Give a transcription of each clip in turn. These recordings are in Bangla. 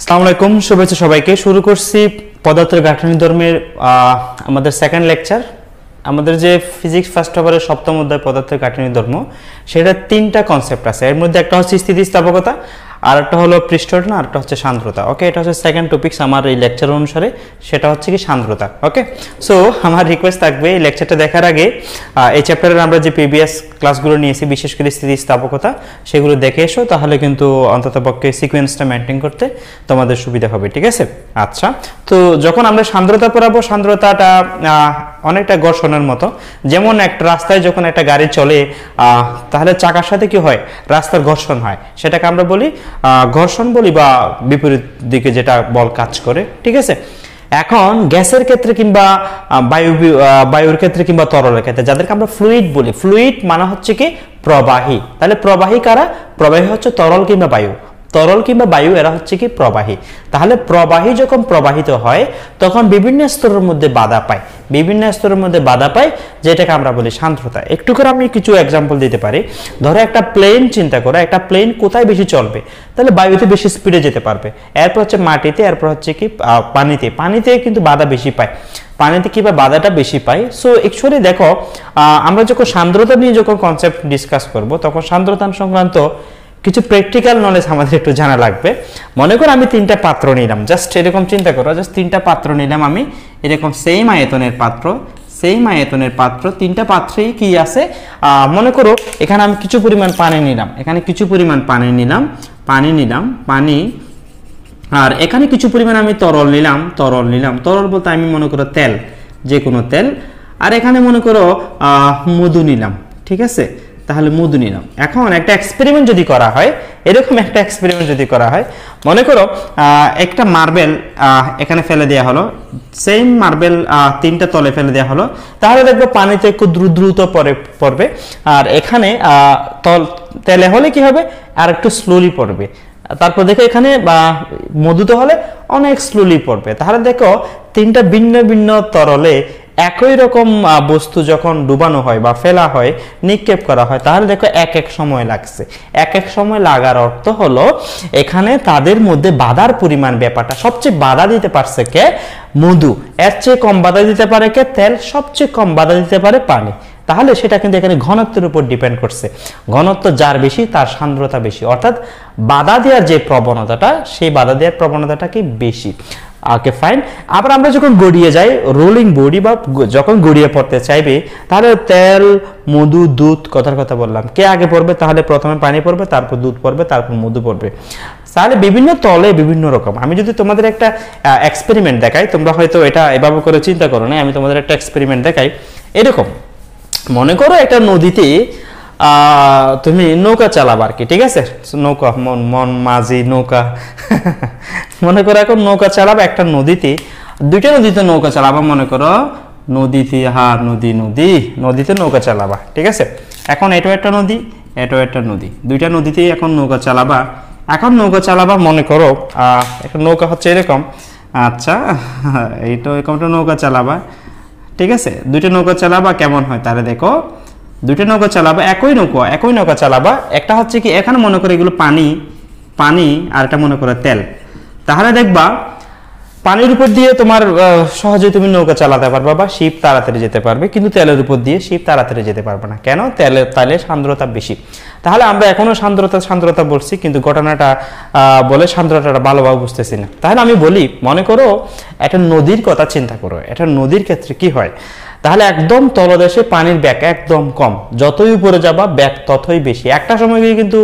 আসসালামু আলাইকুম, শুভেচ্ছা সবাইকে। শুরু করছি পদার্থের গাঠনিক ধর্মের আমাদের সেকেন্ড লেকচার। আমাদের যে ফিজিক্স ফার্স্ট পেপারের সপ্তম অধ্যায় পদার্থের গাঠনিক ধর্ম, সেটা তিনটা কনসেপ্ট আছে। এর মধ্যে একটা হচ্ছে স্থিতিস্থাপকতা, আর একটা হলো পৃষ্ঠটান, আর একটা হচ্ছে সান্দ্রতা। ওকে, এটা হচ্ছে সেকেন্ড টপিকস আমার এই লেকচার অনুসারে, সেটা হচ্ছে কি সান্দ্রতা। ওকে, সো আমার রিকোয়েস্ট থাকবে এই লেকচারটা দেখার আগে এই চ্যাপ্টারের আমরা যে প্রিভিয়াস ক্লাসগুলো নিয়েছি, বিশেষ করে স্থিতিস্থাপকতা, সেগুলো দেখে এসো, তাহলে কিন্তু অন্ততপক্ষে সিকোয়েন্সটা মেনটেন করতে তোমাদের সুবিধা হবে। ঠিক আছে? আচ্ছা, তো যখন আমরা সান্দ্রতা পড়াবো, সান্দ্রতাটা অনেকটা ঘর্ষণের মতো। যেমন একটা রাস্তায় যখন একটা গাড়ি চলে, তাহলে চাকার সাথে কি হয়? রাস্তার ঘর্ষণ হয়, সেটাকে আমরা বলি ঘর্ষণ বলি, বা বিপরীত দিকে যেটা বল কাজ করে। ঠিক আছে? এখন গ্যাসের ক্ষেত্রে কিংবা বায়ুর ক্ষেত্রে কিংবা তরলের ক্ষেত্রে, যাদেরকে আমরা ফ্লুইড বলি, ফ্লুইড মানে হচ্ছে কি প্রবাহী। তাহলে প্রবাহী কারা? প্রবাহী হচ্ছে তরল কিংবা বায়ু। তরল কিংবা বায়ু এরা হচ্ছে কি প্রবাহী। তাহলে প্রবাহী যখন প্রবাহিত হয়, তখন বিভিন্ন স্তরের মধ্যে বাধা পায়, বিভিন্ন স্তরের মধ্যে বাধা পায়, যেটাকে আমরা বলি সান্দ্রতা। একটু করে আমি কিছু এক্সাম্পল দিতে পারি। ধরো একটা প্লেন চিন্তা করো, একটা প্লেন কোথায় বেশি চলবে? তাহলে বায়ুতে বেশি স্পিডে যেতে পারবে, এরপর হচ্ছে মাটিতে, এরপর হচ্ছে কি পানিতে। পানিতে কিন্তু বাধা বেশি পায়, পানিতে কিংবা বাধাটা বেশি পায়। সো অ্যাকচুয়ালি দেখো, আমরা যখন সান্দ্রতা নিয়ে যখন কনসেপ্ট ডিসকাস করব, তখন সান্দ্রতা সংক্রান্ত কিছু প্র্যাকটিক্যাল নলেজ আমাদের একটু জানা লাগবে। মনে করো আমি তিনটা পাত্র নিলাম, জাস্ট এরকম চিন্তা করো, জাস্ট তিনটা পাত্র নিলাম আমি, এরকম সেম আয়তনের পাত্র, সেম আয়তনের পাত্র। তিনটা পাত্রেই কি আছে? মনে করো এখানে আমি কিছু পরিমাণ পানি নিলাম, এখানে কিছু পরিমাণ পানি নিলাম, পানি, আর এখানে কিছু পরিমাণ আমি তরল নিলাম, তরল বলতে আমি মনে করো তেল, যে কোনো তেল। আর এখানে মনে করো মধু নিলাম। ঠিক আছে? তাহলে মধু নিলাম। এখন একটা এক্সপেরিমেন্ট যদি করা হয়, এরকম একটা এক্সপেরিমেন্ট যদি করা হয়, মনে করো একটা মার্বেল এখানে ফেলে দেওয়া হলো, সেম মার্বেল তিনটা তলে ফেলে দেওয়া হলো, তাহলে দেখবো পানিতে একটু দ্রুত পড়বে, আর এখানে তেলে হলে কি হবে? আর একটু স্লোলি পড়বে। তারপর দেখো এখানে মধুতে হলে অনেক স্লোলি পড়বে। তাহলে দেখো তিনটা ভিন্ন ভিন্ন তরলে একই রকম বস্তু যখন ডুবানো হয় বা ফেলা হয়, নিক্ষেপ করা হয়, তাহলে দেখো এক এক সময় লাগছে। এক এক সময় লাগার অর্থ হলো এখানে তাদের মধ্যে বাধার পরিমাণ, ব্যাপারটা সবচেয়ে বাধা দিতে পারছে কে? মধু। এর চেয়ে কম বাধা দিতে পারে কে? তেল। সবচেয়ে কম বাধা দিতে পারে পানি। তাহলে সেটা কিন্তু এখানে ঘনত্বের উপর ডিপেন্ড করছে। ঘনত্ব যার বেশি, তার সান্দ্রতা বেশি, অর্থাৎ বাধা দেওয়ার যে প্রবণতাটা, সেই বাধা দেওয়ার প্রবণতাটা কি বেশি। ওকে, ফাইন। আবার আমরা যখন গড়িয়ে যাই, রোলিং বডি, বা যখন গড়িয়ে পড়তে চাইবে, তাহলে তেল, মধু, দুধ, কথার কথা বললাম, কে আগে পড়বে? তাহলে প্রথমে পানি পড়বে, তারপর দুধ পড়বে, তারপর মধু পড়বে। তাহলে বিভিন্ন তলে বিভিন্ন রকম। আমি যদি তোমাদের একটা এক্সপেরিমেন্ট দেখাই, তোমরা হয়তো এটা এভাবে করে চিন্তা করো না, আমি তোমাদের একটা এক্সপেরিমেন্ট দেখাই। এরকম মনে করো একটা নদীতে তুমি নৌকা চালাবা আর কি। ঠিক আছে? নৌকা, মাঝি নৌকা মনে করো এখন নৌকা চালাবা একটা নদীতে, দুইটা নদীতে নৌকা চালাবা। মনে করো নদীতে, নদীতে নৌকা চালাবা। ঠিক আছে? এখন এটাও একটা নদী, এটাও একটা নদী, দুইটা নদীতেই এখন নৌকা চালাবা। এখন নৌকা চালাবা, মনে করো একটা নৌকা হচ্ছে এরকম, আচ্ছা এইটা এরকম একটা নৌকা চালাবা। ঠিক আছে? দুইটা নৌকা চালাবা, কেমন হয়? তাহলে দেখো দুইটা নৌকা চালাবা, একই নৌকা চালাবা। একটা হচ্ছে কি, এখানে মনে করো এগুলো পানি, আর এটা মনে করো তেল। তাহলে দেখবা পানির উপর দিয়ে তোমার সহজে তুমি নৌকা চালাতে পারবা, বা শিপ তাড়াতাড়ি যেতে পারবে, কিন্তু তেলের উপর দিয়ে শিপ তাড়াতাড়ি যেতে পারবে না। কেন? তেলে সান্দ্রতা বেশি। তাহলে আমরা এখনো সান্দ্রতা বলছি, কিন্তু ঘটনাটা বলে সান্দ্রতাটা ভালোভাবে বুঝতেছি না। তাহলে আমি বলি, মনে করো একটা নদীর কথা চিন্তা করো। একটা নদীর ক্ষেত্রে কি হয়? তাহলে একদম তলদেশে পানির ব্যাগ একদম কম, যতই উপরে যাবা ব্যাগ ততই বেশি। একটা সময় গিয়ে কিন্তু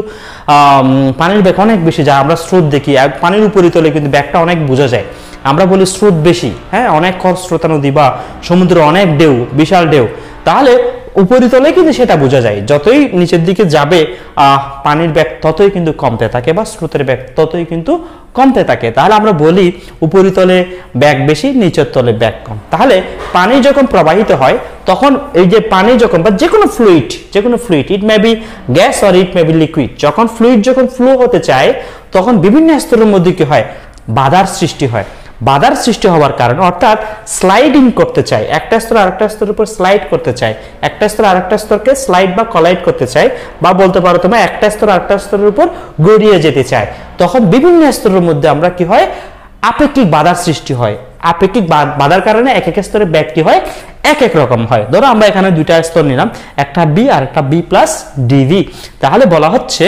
পানির ব্যাগ অনেক বেশি যায়। আমরা স্রোত দেখি, পানির উপরিতলে কিন্তু ব্যাগটা অনেক বোঝা যায়। আমরা বলি স্রোত বেশি, হ্যাঁ, অনেক খরস্রোতা নদী বা সমুদ্রে অনেক ঢেউ, বিশাল ঢেউ। তাহলে উপরিতলে কিন্তু সেটা বোঝা যায়। যতই নিচের দিকে যাবে পানির ব্যাগ ততই কিন্তু কমতে থাকে, বা স্রোতের ব্যাগ ততই কিন্তু কমতে থাকে। তাহলে আমরা বলি উপরিতলে ব্যাগ বেশি, নিচের তলে ব্যাগ কম। তাহলে পানি যখন প্রবাহিত হয়, তখন এই যে পানি যখন, বা যে কোনো fluid, it may be gas or it may be liquid, যখন ফ্লুইড যখন ফ্লো হতে চায়, তখন বিভিন্ন স্তরের মধ্যে কি হয়? বাধার সৃষ্টি হয়। বাধার সৃষ্টি হওয়ার কারণে, অর্থাৎ স্লাইডিং করতে চায়, একটা স্তর আরেকটা স্তরের উপর স্লাইড করতে চায়, একটা স্তর আরেকটা স্তরকে স্লাইড বা কলাইড করতে চায়, বা বলতে পারো তোমরা একটা স্তর আরেকটা স্তরের উপর গড়িয়ে যেতে চায়, তখন বিভিন্ন স্তরের মধ্যে আমরা কি হয়, আপেক্ষিক বাধার সৃষ্টি হয়। আপেক্ষিক বাধার কারণে এক এক স্তরের ব্যাগ কি হয়, এক এক রকম হয়। ধরো আমরা এখানে দুইটা স্তর নিলাম, একটা বি আর একটা বি প্লাস ডিভি। তাহলে বলা হচ্ছে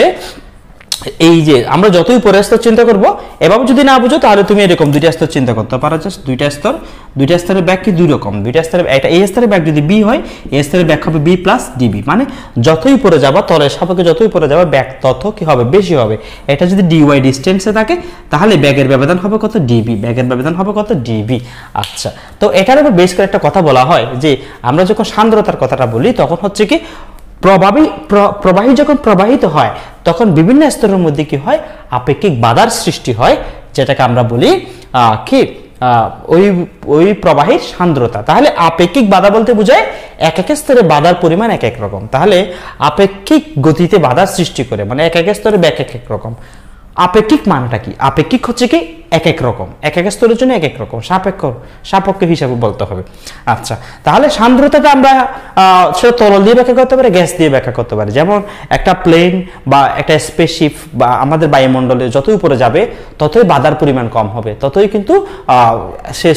এই যে আমরা যতই উপরের স্তর চিন্তা করব, এভাবে যদি না বুঝো তাহলে তুমি এরকম দুইটা স্তর চিন্তা করতে পারো, জাস্ট দুইটা স্তরের ব্যাগ কি দুই রকম, দুইটা স্তরের একটা এই স্তরের ব্যাগ যদি বি হয়, এই স্তরের ব্যাগ হবে বি প্লাস ডিবি, মানে যতই উপরে যাবা তলের সাপেক্ষে যতই উপরে যাবা ব্যাগ তত কি হবে, বেশি হবে। এটা যদি ডিওয়াই ডিস্টেন্সে থাকে তাহলে ব্যাগের ব্যবধান হবে কত, ডিবি, ব্যাগের ব্যবধান হবে কত, ডিবি। আচ্ছা, তো এটার উপর বেশ করে একটা কথা বলা হয় যে আমরা যখন সান্দ্রতার কথাটা বলি তখন হচ্ছে কি প্রবাহী যখন প্রবাহিত হয় তখন বিভিন্ন স্তরের মধ্যে কি হয়, আপেক্ষিক বাধার সৃষ্টি হয়, যেটাকে আমরা বলি কি ওই প্রবাহীর সান্দ্রতা। তাহলে আপেক্ষিক বাধা বলতে বোঝায় এক এক স্তরে বাধার পরিমাণ এক এক রকম। তাহলে আপেক্ষিক গতিতে বাধার সৃষ্টি করে, মানে এক এক স্তরে ব্যাগ এক এক রকম। আপেক্ষিক মানটা কি, আপেক্ষিক হচ্ছে কি এক এক রকম, এক এক স্তরের জন্য এক এক রকম, সাপেক্ষ হিসাবে বলতে হবে। আচ্ছা, তাহলে সান্দ্রতাটা আমরা সেটা তরল দিয়ে ব্যাখ্যা করতে পারি, গ্যাস দিয়ে ব্যাখ্যা করতে পারি। যেমন একটা প্লেন বা একটা স্পেসশিপ বা আমাদের বায়ুমণ্ডলে যতই উপরে যাবে ততই বাধার পরিমাণ কম হবে, ততই কিন্তু সে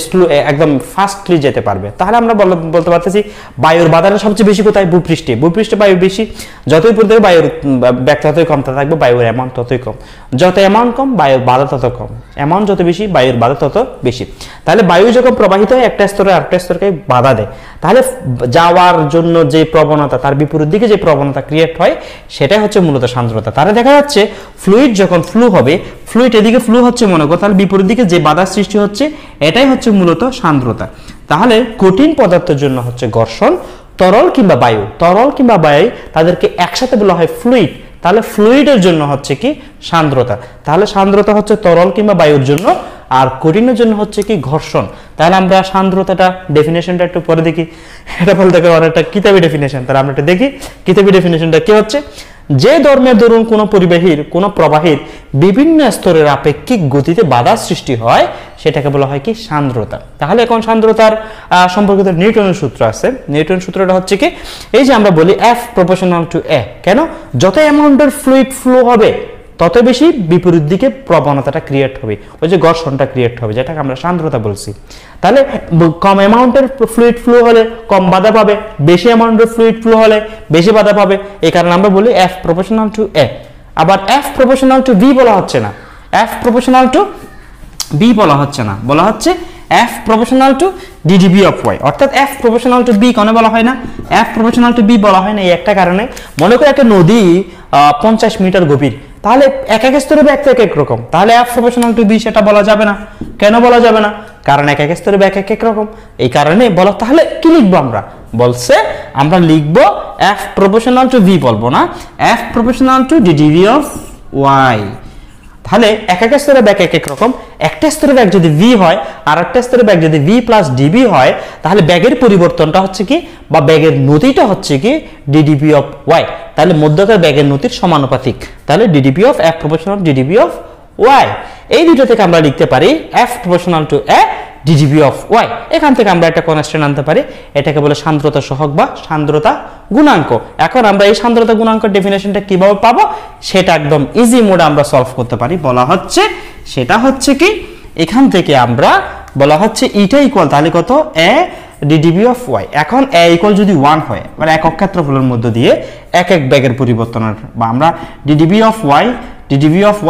একদম ফাস্টলি যেতে পারবে। তাহলে আমরা বলতে পারতেছি বায়ুর বাধাটা সবচেয়ে বেশি কোথায়, ভূপৃষ্ঠে বায়ু বেশি, যতই উপর থেকে বায়ুর ব্যাগ ততই কম থাকবে, বায়ুর অ্যামাউন্ট ততই কম, যত অ্যামাউন্ট কম বায়ুর বাধা তত কম, অ্যামাউন্ট যত বেশি বায়ুর বাধা তত বেশি। তাহলে বায়ু যখন প্রবাহিত হয় একটা স্তরে আরেকটা স্তরকে বাধা দেয়, তাহলে যাওয়ার জন্য যে প্রবণতা, তার বিপরীত দিকে যে প্রবণতা ক্রিয়েট হয় সেটাই হচ্ছে মূলত সান্দ্রতা। তাহলে দেখা যাচ্ছে ফ্লুইড যখন ফ্লু হবে, ফ্লুইড এদিকে ফ্লু হচ্ছে মনে করো, তাহলে বিপরীত দিকে যে বাধার সৃষ্টি হচ্ছে এটাই হচ্ছে মূলত সান্দ্রতা। তাহলে কঠিন পদার্থের জন্য হচ্ছে ঘর্ষণ, তরল কিংবা বায়ু তাদেরকে একসাথে বলা হয় ফ্লুইড। তাহলে ফ্লুইডের জন্য হচ্ছে কি সান্দ্রতা। তাহলে সান্দ্রতা হচ্ছে তরল কিংবা বায়ুর জন্য, আর কঠিনের জন্য হচ্ছে কি ঘর্ষণ। তাহলে আমরা সান্দ্রতাটা ডেফিনেশনটা একটু পরে দেখি, এটা বলতে গেলে অনেকটা কিতাবি ডেফিনেশন। তাহলে আমরা এটা দেখি কিতাবি ডেফিনেশনটা কি হচ্ছে। যে ধর্মের দরুন কোনো প্রবাহীর বিভিন্ন স্তরের আপেক্ষিক গতিতে বাধা সৃষ্টি হয় সেটাকে বলা হয় কি সান্দ্রতা। তাহলে এখন সান্দ্রতার সম্পর্কিত নিউটনের সূত্র আছে। নিউটনের সূত্রটা হচ্ছে কি, এই যে আমরা বলি F প্রপোর্শনাল টু A, কেন, যত অ্যামাউন্টের ফ্লুইড ফ্লো হবে তত বেশি বিপরীত দিকে প্রবণতাটা ক্রিয়েট হবে, ওই যে ঘর্ষণটা ক্রিয়েট হবে, যেটাকে আমরা সান্দ্রতা বলছি। তাহলে কম অ্যামাউন্টের ফ্লুইড ফ্লো হলে কম বাধা পাবে, বেশি অ্যামাউন্টের ফ্লুইড ফ্লো হলে বেশি বাধা পাবে, এই কারণে আমরা বলি F প্রপোর্শনাল টু A। আবার F প্রপোর্শনাল টু B বলা হচ্ছে না, F প্রপোর্শনাল টু B বলা হচ্ছে না, বলা হচ্ছে F proportional to DdB of Y, অর্থাৎ F প্রপোর্শনাল টু B কেন বলা হয় না, F প্রপোর্শনাল টু B বলা হয় না এই একটা কারণে। মনে করো একটা নদী 50 মিটার গভীর, তাহলে এক এক স্তরে ব্যাগ এক এক রকম, তাহলে F প্রপোর্শনাল টু B সেটা বলা যাবে না। কেন বলা যাবে না, কারণ এক এক স্তরে ব্যাগ এক এক রকম, এই কারণে বলা। তাহলে কি লিখবো আমরা, বলছে আমরা লিখবো F প্রপোর্শনাল টু B, বলবো না F proportional to DdB of Y। তাহলে এক এক স্তরে ব্যাগ এক এক রকম, একটা স্তরে ব্যাগ যদি V হয় আর একটা স্তরে ব্যাগ যদি V প্লাস DB হয়, তাহলে ব্যাগের পরিবর্তনটা হচ্ছে কি, বা ব্যাগের নতিটা হচ্ছে কি DdB অফ Y। তাহলে মধ্যকার ব্যাগের নতির সমানুপাতিক, তাহলে DdB of F proportional DdB of Y। এই দুটো থেকে আমরা লিখতে পারি F proportional to A DdB of Y। এখান থেকে আমরা একটা কনস্ট্যান্ট আনতে পারি, এটাকে বলে সান্দ্রতা সহগ বা সান্দ্রতা গুণাঙ্ক। এখন আমরা এই সান্দ্রতা গুণাঙ্কের ডেফিনেশনটা কিভাবে পাবো সেটা একদম ইজি মোডে আমরা সলভ করতে পারি। বলা হচ্ছে সেটা হচ্ছে কি, এখান থেকে আমরা বলা হচ্ছে এটা ইকুয়াল, তাহলে কত A DdB অফ Y। এখন A ইকুয়াল যদি 1 হয়, মানে একক ক্ষেত্রফলের মধ্য দিয়ে এক এক ব্যাগের পরিবর্তনের, বা আমরা DdB অফ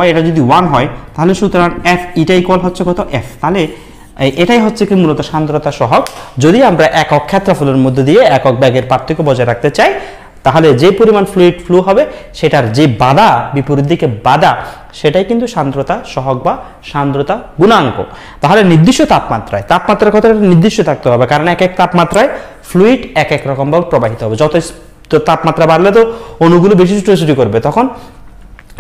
Y এটা যদি 1 হয় তাহলে সুতরাং F এটা ইকুয়াল হচ্ছে কত F। তাহলে এটাই হচ্ছে কি মূলত সান্দ্রতা সহগ। যদি আমরা একক ক্ষেত্রফলের মধ্য দিয়ে একক ব্যাগের পার্থক্য বজায় রাখতে চাই, তাহলে যে পরিমাণ ফ্লুইড ফ্লো হবে সেটার যে বাধা, বিপরীত দিকে বাধা, সেটাই কিন্তু সান্দ্রতা সহগ বা সান্দ্রতা গুণাঙ্ক। তাহলে নির্দিষ্ট তাপমাত্রার কথাটা নির্দিষ্ট থাকতে হবে, কারণ এক এক তাপমাত্রায় ফ্লুইড এক এক রকম ভাবে প্রবাহিত হবে। যত তাপমাত্রা বাড়লে তো অণুগুলো বেশি ছুটোছুটি করবে, তখন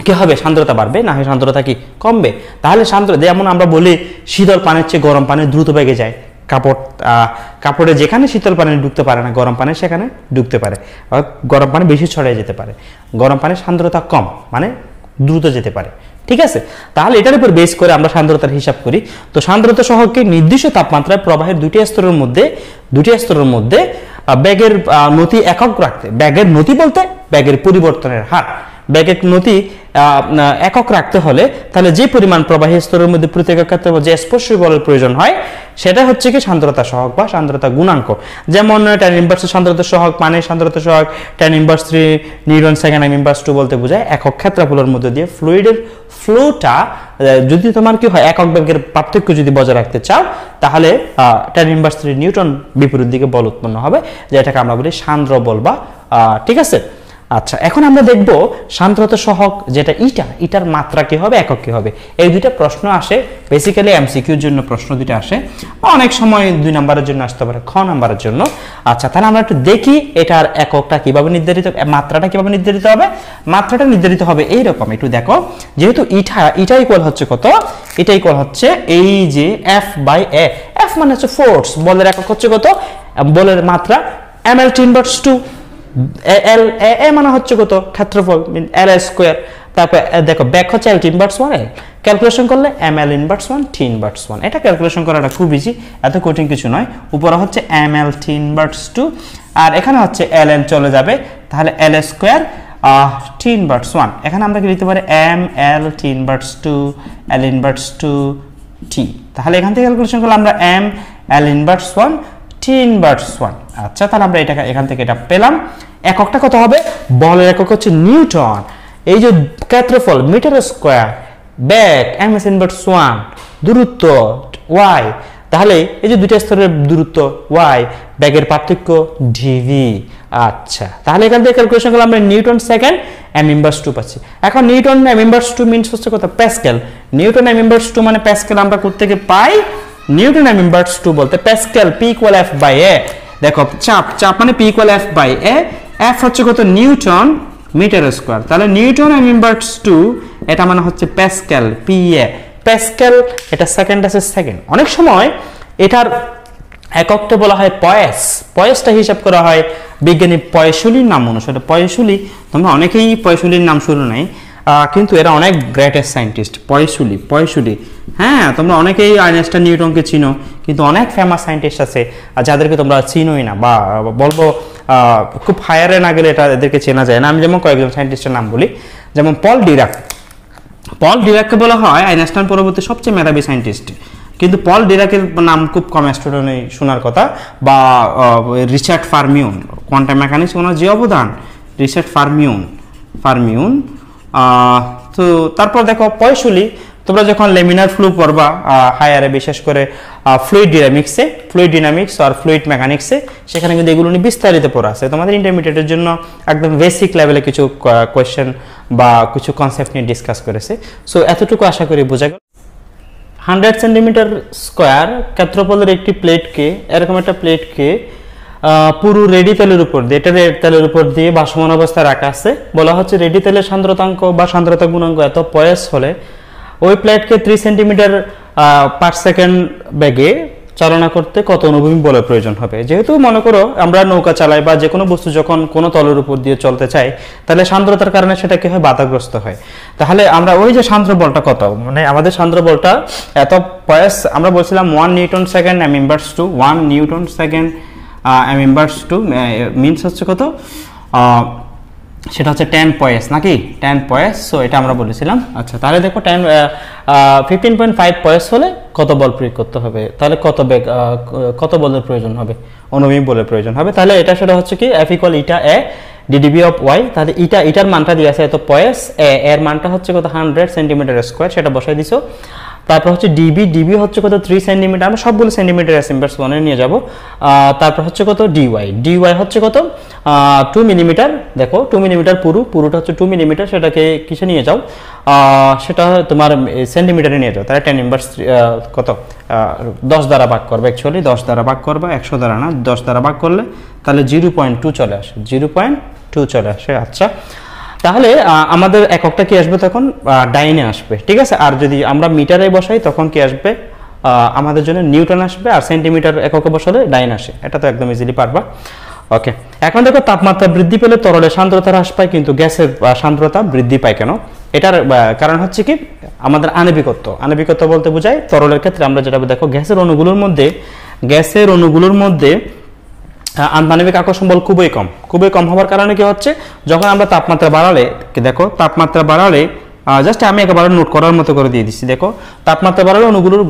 কি হবে, সান্দ্রতা বাড়বে, না হয় সান্দ্রতা কি কমবে। তাহলে যেমন আমরা বলি শীতল পানির চেয়ে গরম পানি দ্রুত বেগে যায়, কাপড়ে যেখানে শীতল পানি ঢুকতে পারে না, গরম পানি সেখানে ঢুকতে পারে, গরম পানি বেশি ছড়িয়ে যেতে পারে। গরম পানির সান্দ্রতা কম, মানে দ্রুত যেতে পারে। ঠিক আছে, তাহলে এটার উপর বেস করে আমরা সান্দ্রতার হিসাব করি। তো সান্দ্রতা সহগকে নির্দিষ্ট তাপমাত্রায় প্রবাহের দুটি স্তরের মধ্যে বেগের নতি একক রাখতে, বেগের নতি বলতে বেগের পরিবর্তনের হার, বেগের নতি একক রাখতে হলে তাহলে যে পরিমাণ প্রবাহী স্তরের মধ্যে প্রতি একক ক্ষেত্রে যে স্পর্শী বলের প্রয়োজন হয় সেটা হচ্ছে কি সান্দ্রতা সহগ বা সান্দ্রতা গুণাঙ্ক। যেমন tan ইনভার্স সান্দ্রতা সহগ মানে সান্দ্রতা সহগ tan inverse 3 Newton second m inverse 2 বলতে বোঝায় একক ক্ষেত্রফলের মধ্যে দিয়ে ফ্লুইডের ফ্লোটা যদি তোমার কি হয় একক বেগের পার্থক্য যদি বজায় রাখতে চাও তাহলে tan ইনভার্স 3 নিউটন বিপরীত দিকে বল উৎপন্ন হবে, যেটাকে আমরা বলি সান্দ্র বল বা ঠিক আছে। আচ্ছা, এখন আমরা দেখব সান্দ্রতা সহগ যেটা ইটার মাত্রা কি হবে, একক কি হবে। এই দুইটা প্রশ্ন আসে বেসিক্যালি এমসিকিউর জন্য, প্রশ্ন দুইটা আসে, অনেক সময় 2 নম্বরের জন্য আসতে পারে, খ নম্বরের জন্য। আচ্ছা, তাহলে আমরা একটু দেখি এটার এককটা কিভাবে নির্ধারিত, মাত্রাটা কিভাবে নির্ধারিত হবে। মাত্রাটা নির্ধারিত হবে এইরকম, একটু দেখো, যেহেতু ইটা ইকুয়াল হচ্ছে কত, এটা ইকুয়াল হচ্ছে এই যে F/A, F মানে হচ্ছে ফোর্স, বলের একক হচ্ছে কত, বলের মাত্রা mL ইনভার্স 2, L A মানে হচ্ছে কত ক্ষেত্রফল L স্কয়ার, তারপর দেখো ব্যাক হচ্ছে L ইনভার্স 1 L, ক্যালকুলেশন করলে mL ইনভার্স 1 T ইনভার্স 1, এটা ক্যালকুলেশন করাটা খুব ইজি, এত কঠিন কিছু নয়। উপরে হচ্ছে mL T ইনভার্স 2 আর এখানে হচ্ছে LL চলে যাবে, তাহলে L স্কয়ার T ইনভার্স 1, এখানে আমরা কি লিখতে পারি mL T inverse 2 L inverse 2 T, তাহলে এখান থেকে ক্যালকুলেশন করলে আমরা mL ইনভার্স 1 T ইনভার্স 1। আচ্ছা, তাহলে আমরা এটা এখান থেকে এটা পেলাম। এককটা কত হবে, বলের একক হচ্ছে নিউটন, এই যে ক্ষেত্রফল মিটার স্কয়ার, ব্যাক ms ইনভার্স 1, দূরত্ব y, তাহলে এই যে দুইটা স্তরের দূরত্ব y, ব্যাগের পার্থক্য dv। আচ্ছা, তাহলে এখান থেকে ক্যালকুলেশন করলে আমরা নিউটন সেকেন্ড m ইনভার্স 2 পাচ্ছি। এখন নিউটন m ইনভার্স 2 মিন্স হচ্ছে কত, প্যাসকেল। নিউটন m ইনভার্স 2 মানে প্যাসকেল, আমরা কোথা থেকে পাই, নিউটন m ইনভার্স 2 বলতে প্যাসকেল p ইকুয়াল F/A, দেখো চাপ মানে p ইকুয়াল F/A, F হচ্ছে কত নিউটন মিটার স্কয়ার, তাহলে নিউটন m ইনভার্স 2 এটা মানে হচ্ছে প্যাসকেল PA, প্যাসকেল এটা সেকেন্ড আছে সেকেন্ড। অনেক সময় এটার এককটা বলা হয় পয়েস, পয়েসটা হিসাব করা হয় বিজ্ঞানী পয়সুলির নাম অনুসারে। পয়সুলি তোমরা অনেকেই পয়সুলির নাম শুনো নাই, কিন্তু এরা অনেক গ্রেটেস্ট সায়েন্টিস্ট। পয়সুলি হ্যাঁ, তোমরা অনেকেই আইনস্টাইন নিউটনকে চিনো, কিন্তু অনেক ফেমাস সায়েন্টিস্ট আছে যাদেরকে তোমরা চিনোই না, বা বলবো খুব হায়ারে না গেলে এটা এদেরকে চেনা যায় না। আমি যেমন কয়েকজন সায়েন্টিস্টের নাম বলি, যেমন পল ডিরাককে বলা হয় আইনস্টাইন পরবর্তী সবচেয়ে মেধাবী সায়েন্টিস্ট, কিন্তু পল ডিরাকের নাম খুব কম স্টুডেন্টই শোনার কথা। বা রিচার্ড ফার্মিউন, কোয়ান্টাম মেকানিক্স ওনার যে অবদান, রিচার্ড ফার্মিউন। তো তারপর দেখো পয়সুলি, তোমরা যখন লেমিনার ফ্লু পড়বা হায়ারে, বিশেষ করে ফ্লুইড ডিনামিক্স আর ফ্লুইড মেকানিক্সে, সেখানে কিন্তু এগুলো নিয়ে বিস্তারিত পড়া আছে। তোমাদের ইন্টারমিডিয়েটের জন্য একদম বেসিক লেভেলে কিছু কোয়েশ্চেন বা কিছু কনসেপ্ট নিয়ে ডিসকাস করেছে। সো এতটুকু আশা করি বোঝা গেল। 100 সেন্টিমিটার স্কোয়ার ক্ষেত্রফলের একটি প্লেটকে, এরকম একটা প্লেটকে পুরো রেডি তেলের উপর দিয়ে, এটা তেলের উপর দিয়ে ভাসমান অবস্থায় রাখা আছে। বলা হচ্ছে রেডি তেলের সান্দ্রতাঙ্ক বা সান্দ্রতা গুণাঙ্ক এত পয়েস হলে ওই প্লেটকে 3 সেন্টিমিটার পার সেকেন্ড বেগে চালনা করতে কত অনুভূমি বলের প্রয়োজন হবে। যেহেতু মনে করো আমরা নৌকা চালাই বা যে কোনো বস্তু যখন কোনো তলের উপর দিয়ে চলতে চাই, তাহলে সান্দ্রতার কারণে সেটা কি হয়, বাধাগ্রস্ত হয়। তাহলে আমরা ওই যে সান্দ্র বলটা কত, মানে আমাদের সান্দ্র বলটা এত পয়েস, আমরা বলছিলাম 1 Newton second m inverse 2, 1 Newton second m inverse 2 means হচ্ছে কত, সেটা হচ্ছে 10 পয়েস নাকি, 10 পয়েস। সো এটা আমরা বলেছিলাম। আচ্ছা, তাহলে দেখো 15.5 পয়েস হলে কত বল প্রয়োগ করতে হবে, তাহলে কত বলের প্রয়োজন হবে, অনুভূমিক বলের প্রয়োজন হবে। তাহলে এটা সেটা হচ্ছে কি F equal eta A ddb of y, তাহলে ইটার মানটা দিয়ে আছে এত পয়েস, এর মানটা হচ্ছে কত 100 সেন্টিমিটার স্কয়ার, সেটা বসাই দিছো। তারপর হচ্ছে ডিবি হচ্ছে কত 3 সেন্টিমিটার, আমরা সবগুলো সেন্টিমিটার ইনভার্স 1 এ নিয়ে যাব। তারপর হচ্ছে কত ডিওয়াই হচ্ছে কত 2 মিলিমিটার, দেখো 2 মিলিমিটার পুরোটা হচ্ছে 2 মিলিমিটার, সেটাকে কিসে নিয়ে যাও, সেটা তোমার সেন্টিমিটারে নিয়ে যাও। তাহলে 10 ইনভার্স কত 10 দ্বারা ভাগ করবে, অ্যাকচুয়ালি 10 দ্বারা ভাগ করবে, 100 দ্বারা না, 10 দ্বারা ভাগ করলে তাহলে 0.2 চলে আসে, 0.2 চলে আসে। আচ্ছা, তাহলে আমাদের এককটা কি আসবে, তখন ডাইনে আসবে, ঠিক আছে। আর যদি আমরা মিটারে বসাই তখন কি আসবে, আমাদের জন্য নিউটন আসবে, আর সেন্টিমিটার এককে বসালে ডাইন আসে। এটা তো একদম ইজিলি পারবা। ওকে, এখন দেখো তাপমাত্রা বৃদ্ধি পেলে তরলের সান্দ্রতা হ্রাস পায়, কিন্তু গ্যাসের সান্দ্রতা বৃদ্ধি পায় কেন। এটার কারণ হচ্ছে কি আমাদের আণবিকত্ব বলতে বোঝায় তরলের ক্ষেত্রে আমরা যেটা দেখো গ্যাসের অণুগুলোর মধ্যে আন্তঃআণবিক আকর্ষণ বল খুবই কম হওয়ার কারণে কি হচ্ছে যখন আমরা তাপমাত্রা বাড়ালে জাস্ট আমি একেবারে নোট করার মতো করে দিয়ে দিচ্ছি। দেখো তাপমাত্রা বাড়ালে অণুগুলোর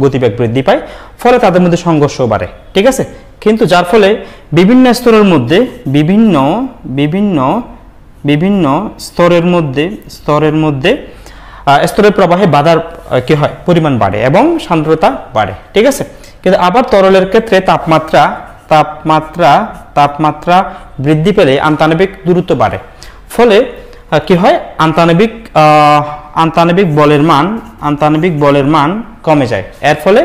গতিবেগ বৃদ্ধি পায়, ফলে তাদের মধ্যে সংঘর্ষ বাড়ে, ঠিক আছে। কিন্তু যার ফলে বিভিন্ন স্তরের প্রবাহে বাধার কি হয় পরিমাণ বাড়ে এবং সান্দ্রতা বাড়ে, ঠিক আছে। কিন্তু আবার তরলের ক্ষেত্রে তাপমাত্রা বৃদ্ধি পেলে আন্তঃআণবিক দূরত্ব বাড়ে, ফলে কি হয় আন্তঃআণবিক বলের মান কমে যায়, এর ফলে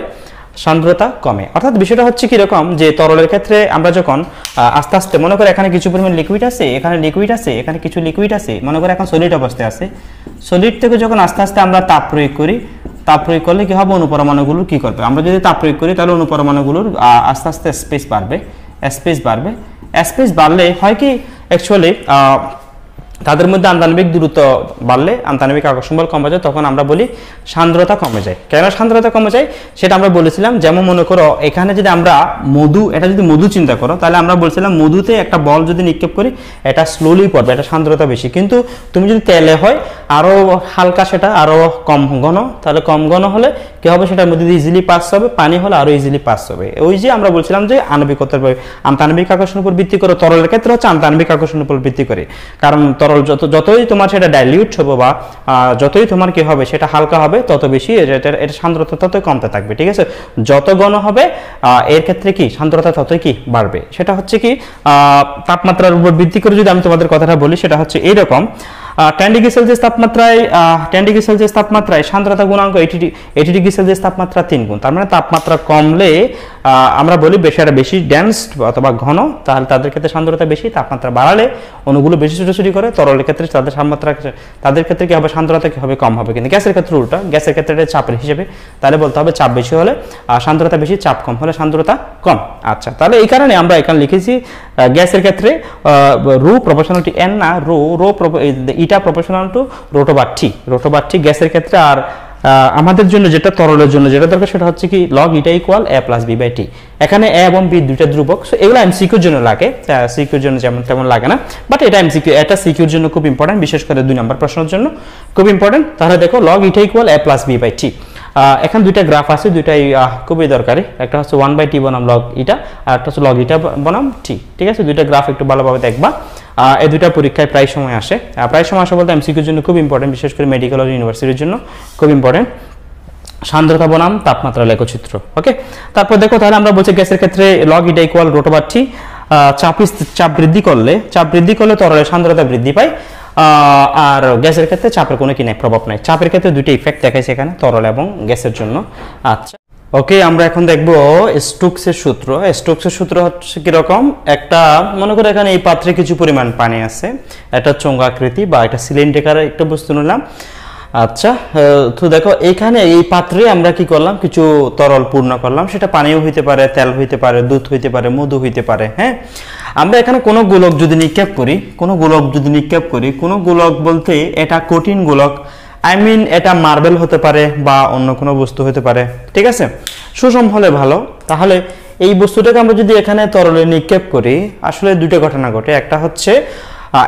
সান্দ্রতা কমে। অর্থাৎ বিষয়টা হচ্ছে কি রকম যে তরলের ক্ষেত্রে আমরা যখন আস্তে আস্তে মনে করে এখানে কিছু পরিমাণ লিকুইড আছে, এখানে কিছু লিকুইড আছে, মনে করে এখন সলিড অবস্থায় আছে, সলিড থেকে যখন আস্তে আস্তে আমরা তাপ প্রয়োগ করলে কি হবে অনুপরমাণুগুলো কি করবে, আমরা যদি তাপ প্রয়োগ করি তাহলে অনুপরমাণুগুলোর আস্তে আস্তে স্পেস বাড়লে হয় কি অ্যাকচুয়ালি তাদের মধ্যে আন্তঃআণবিক দূরত্ব বাড়লে আন্তঃআণবিক আকর্ষণ বল কমে যায়, তখন আমরা বলি সান্দ্রতা কমে যায়। কেন সান্দ্রতা কমে যায় সেটা আমরা বলেছিলাম। যেমন মনে করো এখানে যদি আমরা মধু চিন্তা করো, তাহলে আমরা বলছিলাম মধুতে একটা বল যদি নিক্ষেপ করি এটা স্লোলি পড়বে, এটা সান্দ্রতা বেশি। কিন্তু তুমি যদি তেলে হয় আরো হালকা, সেটা আরো কম ঘন, তাহলে কম ঘন হলে কি হবে সেটার মধ্যে ইজিলি পাস হবে, পানি হলে আরো ইজিলি পাস হবে। ওই যে আমরা বলছিলাম যে আন্তঃআণবিক আকর্ষণের উপর ভিত্তি করে, তরলের ক্ষেত্রে হচ্ছে আন্তঃআণবিক আকর্ষণের উপর ভিত্তি করে, কারণ তরল যতই তোমার সেটা ডাইলিউট হবে বা যতই তোমার কি হবে সেটা হালকা হবে, তত বেশি এটা সান্দ্রতা ততই কমতে থাকবে, ঠিক আছে। যত ঘন হবে এর ক্ষেত্রে কি সান্দ্রতা ততই কি বাড়বে। সেটা হচ্ছে কি তাপমাত্রার উপর ভিত্তি করে যদি আমি তোমাদের কথাটা বলি, সেটা হচ্ছে এইরকম 10 ডিগ্রি সেলসিয়াস তাপমাত্রায় সান্দ্রতা গুণাঙ্ক 80 ডিগ্রি সেলসিয়াস তাপমাত্রা 3 গুণ। তার মানে তাপমাত্রা কমলে আমরা বলি বেশি ডেন্স অথবা ঘন, তাহলে তাদের ক্ষেত্রে সান্দ্রতা বেশি। তাপমাত্রা বাড়ালে অণুগুলো বেশি ছোটাছুটি করে, তরলের ক্ষেত্রে তাদের ক্ষেত্রে কি হবে সান্দ্রতা কি হবে কম হবে। কিন্তু গ্যাসের ক্ষেত্রে উল্টা, গ্যাসের ক্ষেত্রে এটা চাপের হিসেবে, তাহলে বলতে হবে চাপ বেশি হলে সান্দ্রতা বেশি, চাপ কম হলে সান্দ্রতা কম। আচ্ছা, তাহলে এই কারণে আমরা এখানে লিখেছি গ্যাসের ক্ষেত্রে রো প্রপোর্শনাল টু এন না, ইটা প্রপোর্শনাল টু রোটোবার টি গ্যাসের ক্ষেত্রে। আর আমাদের জন্য যেটা তরলের জন্য যেটা দরকার সেটা হচ্ছে কি log eta equal a plus b by T. এখানে a এবং b দুইটা ধ্রুবক, সো এগুলো এমসিকিউর জন্য লাগে, সিকিউর জন্য যেমন তেমন লাগে না, বাট এটা এমসিকিউ, এটা সিকিউর জন্য খুব ইম্পর্টেন্ট, বিশেষ করে 2 নম্বর প্রশ্নের জন্য খুব ইম্পর্টেন্ট। তাহলে দেখো log eta equal a plus b by T. এখানে দুইটা গ্রাফ আছে, দুইটাই খুবই দরকারি। একটা হচ্ছে 1/t বনাম লগ ইটা, আর একটা হচ্ছে লগ ইটা বনাম টি, ঠিক আছে। দুইটা গ্রাফ একটু ভালোভাবে দেখবা, এই দুইটা পরীক্ষায় প্রায় সময় আসে বলতে এমসিকিউর জন্য খুব ইম্পর্টেন্ট, বিশেষ করে মেডিকেল আর ইউনিভার্সিটির জন্য খুব ইম্পর্টেন্ট। সান্দ্রতা বনাম তাপমাত্রা লেখচিত্র, ওকে। তারপর দেখো তাহলে আমরা বলছি গ্যাসের ক্ষেত্রে লগ ইটা ইকুয়াল রোটোবার টি। চাপ বৃদ্ধি করলে তরলের সান্দ্রতা বৃদ্ধি পায়, আর গ্যাসের ক্ষেত্রে চাপের কোনো কি নাই, প্রভাব নাই। চাপের ক্ষেত্রে দুইটা ইফেক্ট দেখাইছে এখানে, তরল এবং গ্যাসের জন্য। আচ্ছা, ওকে, আমরা এখন দেখবো স্টোকসের সূত্র। স্টোকসের সূত্র হচ্ছে কিরকম, একটা মনে করো এখানে এই পাত্রে কিছু পরিমাণ পানি আছে, একটা চোঙাকৃতি বা একটা সিলিন্ডারের একটা বস্তু নিলাম। আচ্ছা, তো দেখো এখানে এই পাত্রে আমরা কি করলাম, কিছু তরল পূর্ণ করলাম, সেটা পানিও হইতে পারে, তেল হইতে পারে, দুধ হইতে পারে, মধু হইতে পারে। হ্যাঁ, আমরা এখানে কোনো গোলক যদি নিক্ষেপ করি, কোনো গোলক বলতে এটা কঠিন গোলক, এটা মার্বেল হতে পারে বা অন্য কোনো বস্তু হতে পারে, ঠিক আছে, সুষম হলে ভালো। তাহলে এই বস্তুটাকে আমরা যদি এখানে তরলে নিক্ষেপ করি, আসলে দুটো ঘটনা ঘটে। একটা হচ্ছে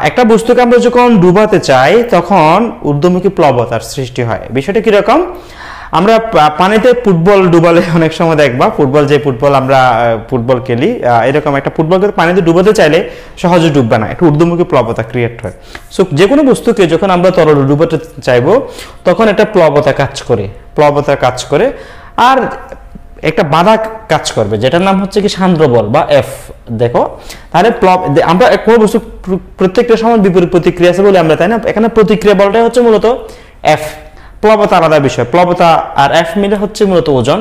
একটা বস্তুকে আমরা যখন ডুবাতে চাই তখন ঊর্ধ্বমুখী প্লবতার সৃষ্টি হয়। বিষয়টা কিরকম, আমরা পানিতে ফুটবল ডুবালে অনেক সময় দেখবা, আমরা ফুটবল খেলি, এরকম একটা ফুটবলকে পানিতে ডুবাতে চাইলে সহজে ডুববে না, একটা ঊর্ধ্বমুখী প্লবতা ক্রিয়েট হয়। সো যে কোনো বস্তুকে যখন আমরা তরলে ডুবাতে চাইবো তখন একটা প্লবতা কাজ করে, আর একটা বাধা কাজ করবে, যেটার নাম হচ্ছে কি সান্দ্র বল বা এফ। দেখো তাহলে আমরা কোনো বস্তু প্রত্যেকটা সময় বিপরীত প্রতিক্রিয়া আছে বলে আমরা, তাই না, এখানে প্রতিক্রিয়া বলটাই হচ্ছে মূলত এফ। প্লবতা আলাদা বিষয়, প্লবতা আর এফ মিলে হচ্ছে মূলত ওজন।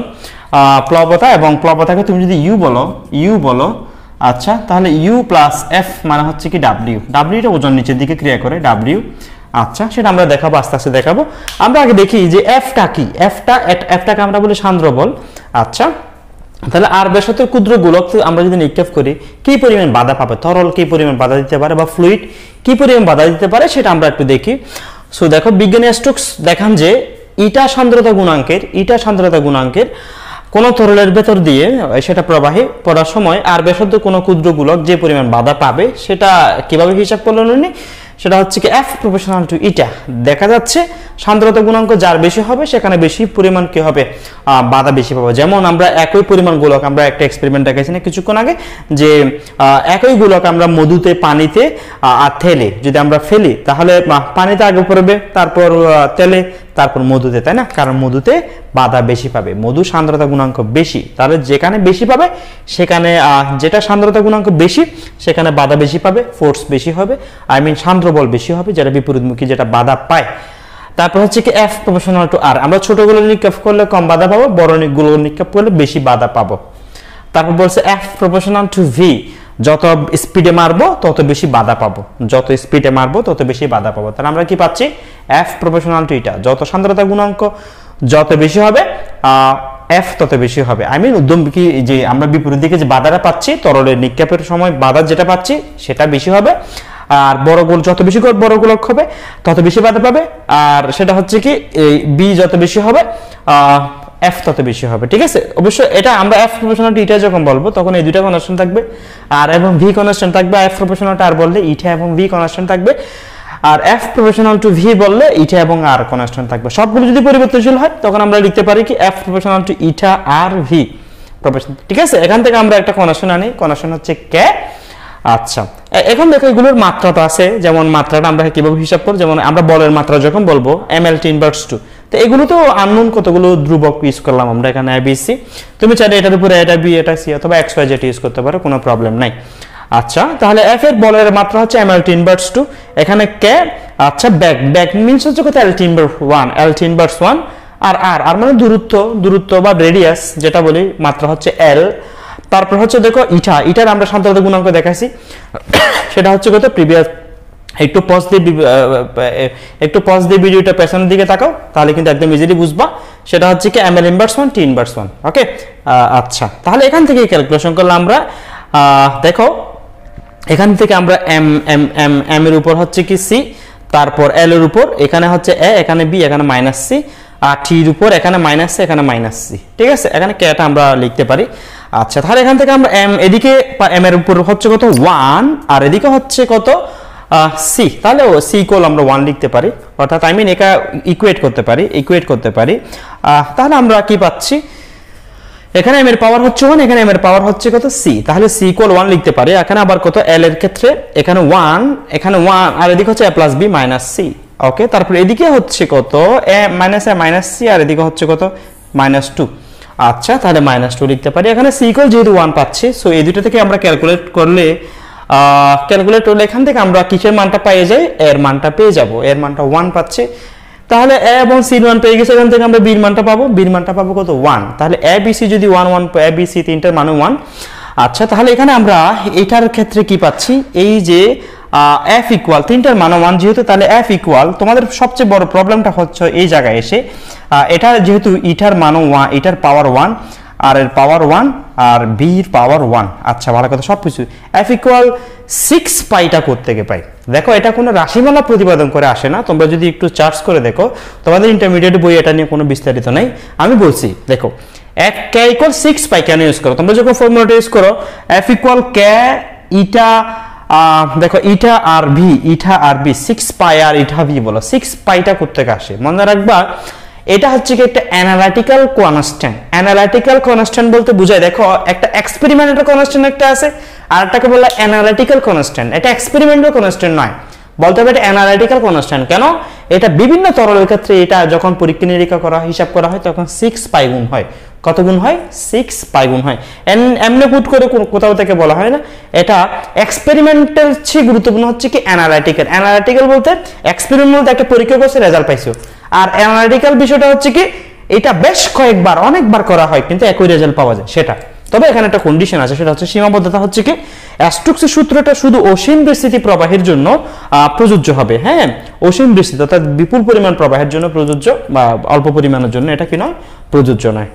প্লবতা এবং প্লবতাকে তুমি যদি ইউ বলো, আচ্ছা, তাহলে ইউ প্লাস এফ মানে হচ্ছে কি ডাব্লিউটা ওজন নিচের দিকে ক্রিয়া করে, ডাব্লিউ। আচ্ছা, সেটা আমরা দেখাবো, আস্তে আস্তে দেখাবো। আমরা আগে দেখি যে এফটা কি। এফটাকে আমরা বলি সান্দ্র বল। আচ্ছা, তাহলে আর ব্যাসার্ধের ক্ষুদ্র গোলক আমরা যদি নিক্ষেপ করি কি পরিমাণ বাধা পাবে, তরল কি পরিমাণ বাধা দিতে পারে বা ফ্লুইড কি পরিমাণ বাধা দিতে পারে, সেটা আমরা একটু দেখি। সো দেখো বিজ্ঞানী স্টোকস দেখান যে ইটা সান্দ্রতা গুণাঙ্কের কোন তরলের ভেতর দিয়ে সেটা প্রবাহে পড়ার সময় আর ব্যাসার্ধ কোন ক্ষুদ্র গোলক যে পরিমাণ বাধা পাবে সেটা কিভাবে হিসাব করলেন উনি, সেটা হচ্ছে কি F প্রপোর্শনাল টু ইটা। দেখা যাচ্ছে সান্দ্রতা গুণাঙ্ক যার বেশি হবে সেখানে বেশি পরিমাণ কি হবে, বাধা বেশি পাবে। যেমন আমরা একই পরিমাণ গোলক, আমরা একটা এক্সপেরিমেন্ট দেখাইছি না কিছুক্ষণ আগে, যে একই গোলক আমরা মধুতে, পানিতে আর তেলে যদি আমরা ফেলি তাহলে পানিতে আগে পড়বে, তারপর তেলে, তারপর মধুতে, তাই না? কারণ মধুতে বাধা বেশি পাবে, মধু সান্দ্রতা গুণাঙ্ক বেশি, তাহলে যেখানে বেশি পাবে সেখানে যেটা সান্দ্রতা গুণাঙ্ক বেশি সেখানে বাধা বেশি পাবে, ফোর্স বেশি হবে, সান্দ্র বল বেশি হবে, যেটা বিপরীতমুখী যেটা বাধা পায়। তারপর হচ্ছে কি F প্রপোর্শনাল টু R, আমরা ছোটগুলো নিক্ষেপ করলে কম বাধা পাবো, বড়গুলো নিক্ষেপ করলে বেশি বাধা পাবো। তারপর বলছে F প্রপোর্শনাল টু V, যত স্পিডে মারবো তত বেশি বাধা পাবো, যত স্পিডে মারবো তত বেশি বাধা পাবো। তাহলে আমরা কি পাচ্ছি, F প্রপোর্শনাল টু ইটা, যত সান্দ্রতা গুণাঙ্ক যত বেশি হবে F তত বেশি হবে। উদ্যম কি যে আমরা বিপরীত দিকে যে বাধাটা পাচ্ছি, তরলের নিক্ষেপের সময় বাধা যেটা পাচ্ছি সেটা বেশি হবে, আর বড় গোল যত বেশি বড় গোলক হবে তত বেশি বাধা পাবে, আর সেটা হচ্ছে কি এই B যত বেশি হবে F তত বেশি হবে। ঠিক আছে, অবশ্য এটা আমরা F প্রপোর্শনাল টু ইটা যখন বলবো তখন এই দুইটা কনস্ট্যান্ট থাকবে, আর এবং V কনস্ট্যান্ট থাকবে। F প্রপোর্শনাল টু R বললে ইটা এবং V কনস্ট্যান্ট থাকবে, আর F প্রপোর্শনাল টু V বললে ইটা এবং R কনস্ট্যান্ট থাকবে। সবগুলো যদি পরিবর্তনশীল হয় তখন আমরা লিখতে পারি কি F proportional to eta R V proportional. ঠিক আছে, এখান থেকে আমরা একটা কনস্ট্যান্ট আনি, কনস্ট্যান্ট হচ্ছে K। আচ্ছা, এখন দেখো এগুলোর মাত্রা তো আছে, যেমন মাত্রাটা আমরা কিভাবে হিসাব করব, যেমন আমরা বলের মাত্রা যখন বলবো mLT ইনভার্স 2, তো এগুলো তো আননোন কতগুলো ধ্রুবক ইউজ করলাম আমরা এখানে ABC, তুমি চাইলে এটার উপরে এটা B এটা C অথবা XYZ ইউজ করতে পারো, কোনো প্রবলেম নাই। আচ্ছা, তাহলে F এর বলের মাত্রা হচ্ছে mLT ইনভার্স 2, এখানে K। আচ্ছা, ব্যাক মিন্স হচ্ছে কত, LT ইনভার্স 1, আর R মানে দূরত্ব বা রেডিয়াস যেটা বলি, মাত্রা হচ্ছে L। তারপর হচ্ছে দেখো ইটার আমরা সান্দ্রতা গুণাঙ্ক দেখাইছি, সেটা হচ্ছে কত, প্রিভিয়াস একটু পজ দিয়ে ভিডিওটা পেছনের দিকে তাকাও, তাহলে কিন্তু একদম ইজিলি বুঝবা। সেটা হচ্ছে কি mL ইনভার্স 1 T ইনভার্স 1। ওকে, আচ্ছা, তাহলে এখান থেকে ক্যালকুলেশন করলে আমরা দেখো এখান থেকে আমরা m এর উপর হচ্ছে কি C, তারপর L এর উপর এখানে হচ্ছে A, এখানে B, এখানে মাইনাস C, আর T এর উপর এখানে মাইনাস C, এখানে মাইনাস C। ঠিক আছে, এখানে Kটা আমরা লিখতে পারি। আচ্ছা, তাহলে এখান থেকে আমরা এদিকে m এর উপর হচ্ছে কত 1, আর এদিকে হচ্ছে কত C, তাহলে C ইকুয়াল আমরা 1 লিখতে পারি, অর্থাৎ এটা ইকুয়েট করতে পারি। তাহলে আমরা কি পাচ্ছি, এখানে m এর পাওয়ার হচ্ছে 1, এখানে m এর পাওয়ার হচ্ছে কত C, তাহলে C ইকুয়াল 1 লিখতে পারি। এখানে আবার কত L এর ক্ষেত্রে এখানে 1, এখানে 1, আর এদিকে হচ্ছে A plus B minus C। ওকে, তারপর এদিকে হচ্ছে কত A মাইনাস C, আর এদিকে হচ্ছে কত -2। আচ্ছা, তাহলে -2 লিখতে পারি। এখানে C ইকুয়াল যেহেতু 1 পাচ্ছি, সো এই দুটো থেকে আমরা ক্যালকুলেট করলে এখান থেকে আমরা কিসের মানটা পেয়ে যাই, এর মানটা পেয়ে যাব, এর মানটা 1 পাচ্ছি। তাহলে A এবং C এর মান পেয়ে গেছে, এখান থেকে আমরা B এর মানটা পাবো, কত 1। তাহলে A B C যদি 1 A B C তিনটার মান 1। আচ্ছা, তাহলে এখানে আমরা এটার ক্ষেত্রে কি পাচ্ছি, এই যে F ইকুয়াল তিনটার মান 1 যেহেতু, তাহলে F ইকুয়াল, তোমাদের সবচেয়ে বড় প্রবলেমটা হচ্ছে এই জায়গায় এসে, এটা যেহেতু ইটার মান 1, ইটার পাওয়ার 1, আর এর পাওয়ার 1, আর B এর পাওয়ার 1। আচ্ছা, ভালো কথা, সবকিছু F ইকুয়াল 6 পাইটা করতে গিয়ে পাই। দেখো এটা কোনো রাশিমালা প্রতিপাদন করে আসে না, তোমরা যদি একটু চার্জ করে দেখো, তোমাদের ইন্টারমিডিয়েট বই এটা নিয়ে কোনো বিস্তারিত নাই। আমি বলছি দেখো K ইকুয়াল 6 পাই কেন ইউজ করো, তোমরা যখন ফর্মুলাটা ইউজ করো F ইকুয়াল K ইটা, দেখো ইটা আর B 6 পাই আর ইটা V বলো, 6 পাইটা করতে আসে। মনে রাখবা এটা হচ্ছে কি একটা অ্যানালিটিক্যাল কনস্ট্যান্ট বলতে বোঝায়, দেখো একটা এক্সপেরিমেন্টাল কনস্ট্যান্ট একটা আছে, আর একটাকে বলা অ্যানালিটিক্যাল কনস্ট্যান্ট। এটা এক্সপেরিমেন্টাল কনস্ট্যান্ট নয়, বলতে হবে এটা অ্যানালিটিক্যাল কনস্ট্যান্ট। কেন, এটা বিভিন্ন তরলের ক্ষেত্রে এটা যখন পরীক্ষা নিরীক্ষা করা হিসাব করা হয় তখন 6 পাই গুণ হয়। কত গুণ হয়, 6 পাই গুণ হয়। এমনি পুট করে কোথাও থেকে বলা হয় না, এটা এক্সপেরিমেন্টাল চেয়ে গুরুত্বপূর্ণ হচ্ছে কি অ্যানালিটিক্যাল বলতে এক্সপেরিমেন্ট বলতে একটা পরীক্ষা করছে, রেজাল্ট পাইছো। আর অ্যানালিটিক্যাল বিষয়টা হচ্ছে কি এটা বেশ কয়েকবার অনেকবার করা হয় কিন্তু একই রেজাল্ট পাওয়া যায় সেটা। তবে এখানে একটা কন্ডিশন আছে, সেটা হচ্ছে সীমাবদ্ধতা হচ্ছে কি স্টোকসের সূত্রটা শুধু অসীম বিস্তৃতি প্রবাহের জন্য প্রযোজ্য হবে। হ্যাঁ, অসীম বিস্তৃতি অর্থাৎ বিপুল পরিমাণ প্রবাহের জন্য প্রযোজ্য, বা অল্প পরিমাণের জন্য এটা কি নয়, প্রযোজ্য নয়।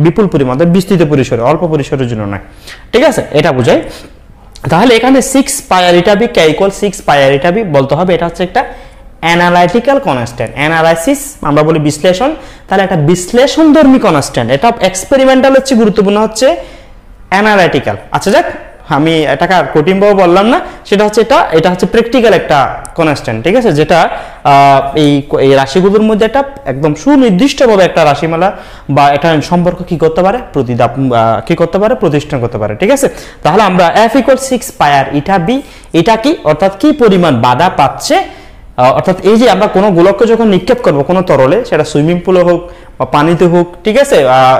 বিপুল পরিমাণ বিস্তৃত পরিসরে, অল্প পরিসরের জন্য নয়। ঠিক আছে, এটা বোঝায়। তাহলে এখানে 6 পাই আর ইটা বি K ইকুয়াল 6 পাই আর ইটা বি বলতে হবে এটা হচ্ছে একটা অ্যানালাইটিক্যাল কনস্ট্যান্ট, অ্যানালাইসিস আমরা বলি বিশ্লেষণ, তাহলে একটা বিশ্লেষণধর্মী কনস্ট্যান্ট, এটা এক্সপেরিমেন্টাল হচ্ছে গুরুত্বপূর্ণ হচ্ছে অ্যানালাইটিক্যাল। আচ্ছা যাক, আমি এটাকে আর কঠিনভাবে বললাম না, সেটা হচ্ছে এটা হচ্ছে প্র্যাকটিক্যাল একটা কনস্ট্যান্ট, ঠিক আছে, যেটা এই রাশিগুলোর মধ্যে একটা একদম সুনির্দিষ্টভাবে একটা রাশিমালা বা এটা সম্পর্ক কি করতে পারে, কি করতে পারে, প্রতিষ্ঠান করতে পারে, ঠিক আছে। তাহলে আমরা F = 6 পাই আর ইটা বি, এটা কি অর্থাৎ কি পরিমাণ বাধা পাচ্ছে, অর্থাৎ এই যে আমরা কোনো গোলককে যখন নিক্ষেপ করব কোনো তরলে, সেটা সুইমিং পুলে হোক বা পানিতে হোক, ঠিক আছে,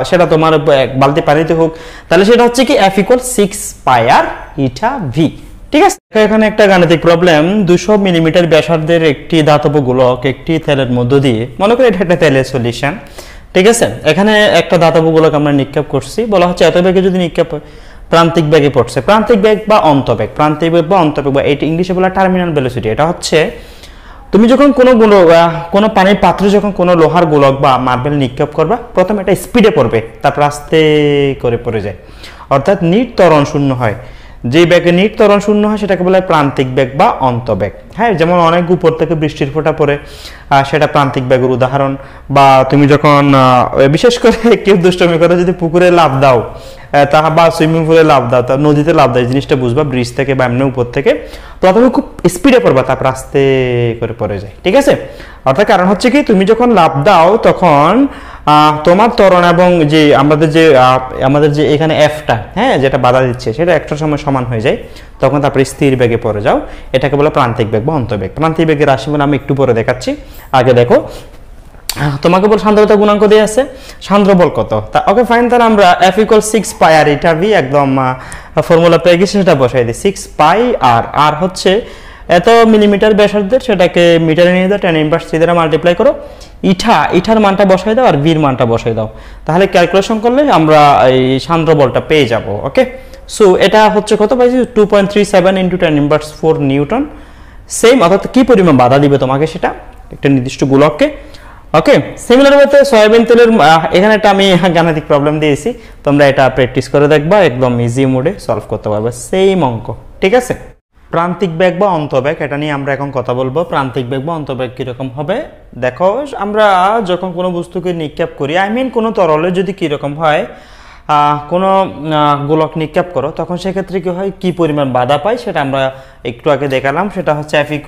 সেটা তোমার এক বালতি পানিতে হোক, তাহলে সেটা হচ্ছে কি F = 6 পাই আর ইটা ভি, ঠিক আছে। এখানে একটা গাণিতিক প্রবলেম, 200 মিলিমিটার ব্যাসার্ধের একটি ধাতব গোলক একটি তেলের মধ্য দিয়ে, মনে করি এটা একটা তেলের সলিউশন, ঠিক আছে। এখানে একটা ধাতব গোলক আমরা নিক্ষেপ করছি, বলা হচ্ছে এত বেগে যদি নিক্ষেপ প্রান্তিক বেগে পড়ছে, প্রান্তিক বেগ বা অন্তবেগ, প্রান্তিক বেগ বা অন্তবেগ বা এটা ইংলিশে বলা টার্মিনাল ভেলোসিটি। এটা হচ্ছে তুমি যখন কোনো পানির পাত্রে যখন কোনো লোহার গোলক বা মার্বেল নিক্ষেপ করবা, প্রথমে এটা স্পিডে পড়বে, তারপর আস্তে করে পড়ে যায়, অর্থাৎ নিট ত্বরণ শূন্য হয়। যে বেগে নিট ত্বরণ শূন্য হয় সেটাকে বলা হয় প্রান্তিক বেগ বা অন্তবেগ। হ্যাঁ, যেমন অনেক উপর থেকে বৃষ্টির ফোঁটা পড়ে, সেটা প্রান্তিক বেগের উদাহরণ। বা তুমি যখন বিশেষ করে কেউ দুষ্টমি করে যদি পুকুরে লাফ দাও তাহা বা সুইমিং পুলে লাফ দাও, তা নদীতে লাফ দাও, এই জিনিসটা বুঝবা, ব্রিজ থেকে বা এমনি উপর থেকে প্রথমে খুব স্পিডে পড়বা, তারপর আস্তে করে পড়ে যায়, ঠিক আছে। অর্থাৎ কারণ হচ্ছে কি, তুমি যখন লাফ দাও তখন তোমার ত্বরণ এবং যে আমাদের যে এখানে এফটা, হ্যাঁ, যেটা বাধা দিচ্ছে সেটা একটা সময় সমান হয়ে যায়, তখন তারপরে স্থির বেগে পড়ে যাও, এটাকে বলে প্রান্তিক বেগ বা অন্তবেগ। প্রান্তিক বেগের রাশিমালা আমি একটু পরে দেখাচ্ছি, আগে দেখো তোমাকে বল সান্দ্রতা গুণাঙ্ক দিয়ে আছে, সান্দ্র বল কত, তা ওকে ফাইন। তাহলে আমরা F = 6 পাই আর ইটা ভি, একদম ফর্মুলা পেয়ে গেছি, সেটা বসাই দিই। 6 পাই আর হচ্ছে এত মিলিমিটার ব্যাসার্ধের, সেটাকে মিটারে নিয়ে দাও, 10⁻³ দ্বারা মাল্টিপ্লাই করো, ইটার মানটা বসাই দাও আর ভির মানটা বসাই দাও, তাহলে ক্যালকুলেশন করলে আমরা এই সান্দ্র বলটা পেয়ে যাব। ওকে, সো এটা হচ্ছে কত পাইছি, 2.37 × 10⁻⁴ নিউটন। সেম, অর্থাৎ কি পরিমাণ বাধা দিবে তোমাকে সেটা একটা নির্দিষ্ট গোলককে। ওকে, সিমিলার ওয়েতে সয়াবিন তেলের, এখানে একটা আমি গাণিতিক প্রবলেম দিয়েছি, তোমরা এটা প্র্যাকটিস করে দেখবা, একদম ইজি মোডে সলভ করতে পারবে, সেম অঙ্ক, ঠিক আছে। প্রান্তিক বেগ বা অন্তবেগ, এটা নিয়ে আমরা এখন কথা বলবো। প্রান্তিক বেগ বা অন্তবেগ কিরকম হবে, দেখো আমরা যখন কোনো বস্তুকে নিক্ষেপ করি, কোনো তরলে যদি কিরকম হয়, কোনো গোলক নিক্ষেপ করো, তখন সেক্ষেত্রে কি হয়, কি পরিমাণ বাধা পাই সেটা আমরা একটু আগে দেখালাম, সেটা হচ্ছে F =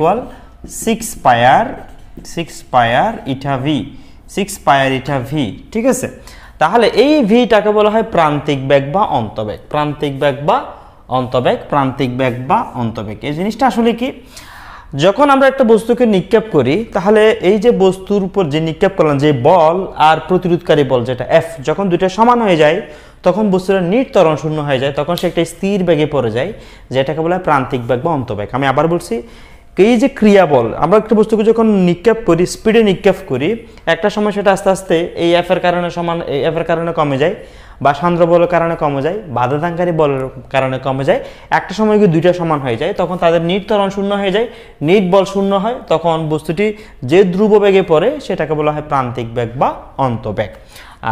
6 পাই আর ইটা ভি, 6 পাই আর ইটা ভি, ঠিক আছে। তাহলে এই ভিটাকে বলা হয় প্রান্তিক বেগ বা অন্তবেগ, প্রান্তিক বেগ বা অন্তবেগ, প্রান্তিক বেগ বা অন্তবেগ। এই জিনিসটা আসলে কি, যখন আমরা একটা বস্তুকে নিক্ষেপ করি, তাহলে এই যে বস্তুর উপর যে নিক্ষেপ করলাম, যে বল আর প্রতিরোধকারী বল যেটা F, যখন দুইটা সমান হয়ে যায়, তখন বস্তুটা নিট ত্বরণ শূন্য হয়ে যায়, তখন সে একটা স্থির বেগে পড়ে যায়, যেটাকে বলা হয় প্রান্তিক বেগ বা অন্তবেগ। আমি আবার বলছি, এই যে ক্রিয়া বল, আমরা একটা বস্তুকে যখন নিক্ষেপ করি, স্পিডে নিক্ষেপ করি, একটা সময় সেটা আস্তে আস্তে এই F এর কারণে এই F এর কারণে কমে যায়, বা সান্দ্র বলের কারণে কমে যায়, বাধাদানকারী বলের কারণে কমে যায়, একটা সময় গিয়ে দুইটা সমান হয়ে যায়, তখন তাদের নিট ত্বরণ শূন্য হয়ে যায়, নিট বল শূন্য হয়, তখন বস্তুটি যে ধ্রুব বেগে পড়ে সেটাকে বলা হয় প্রান্তিক বেগ বা অন্তবেগ।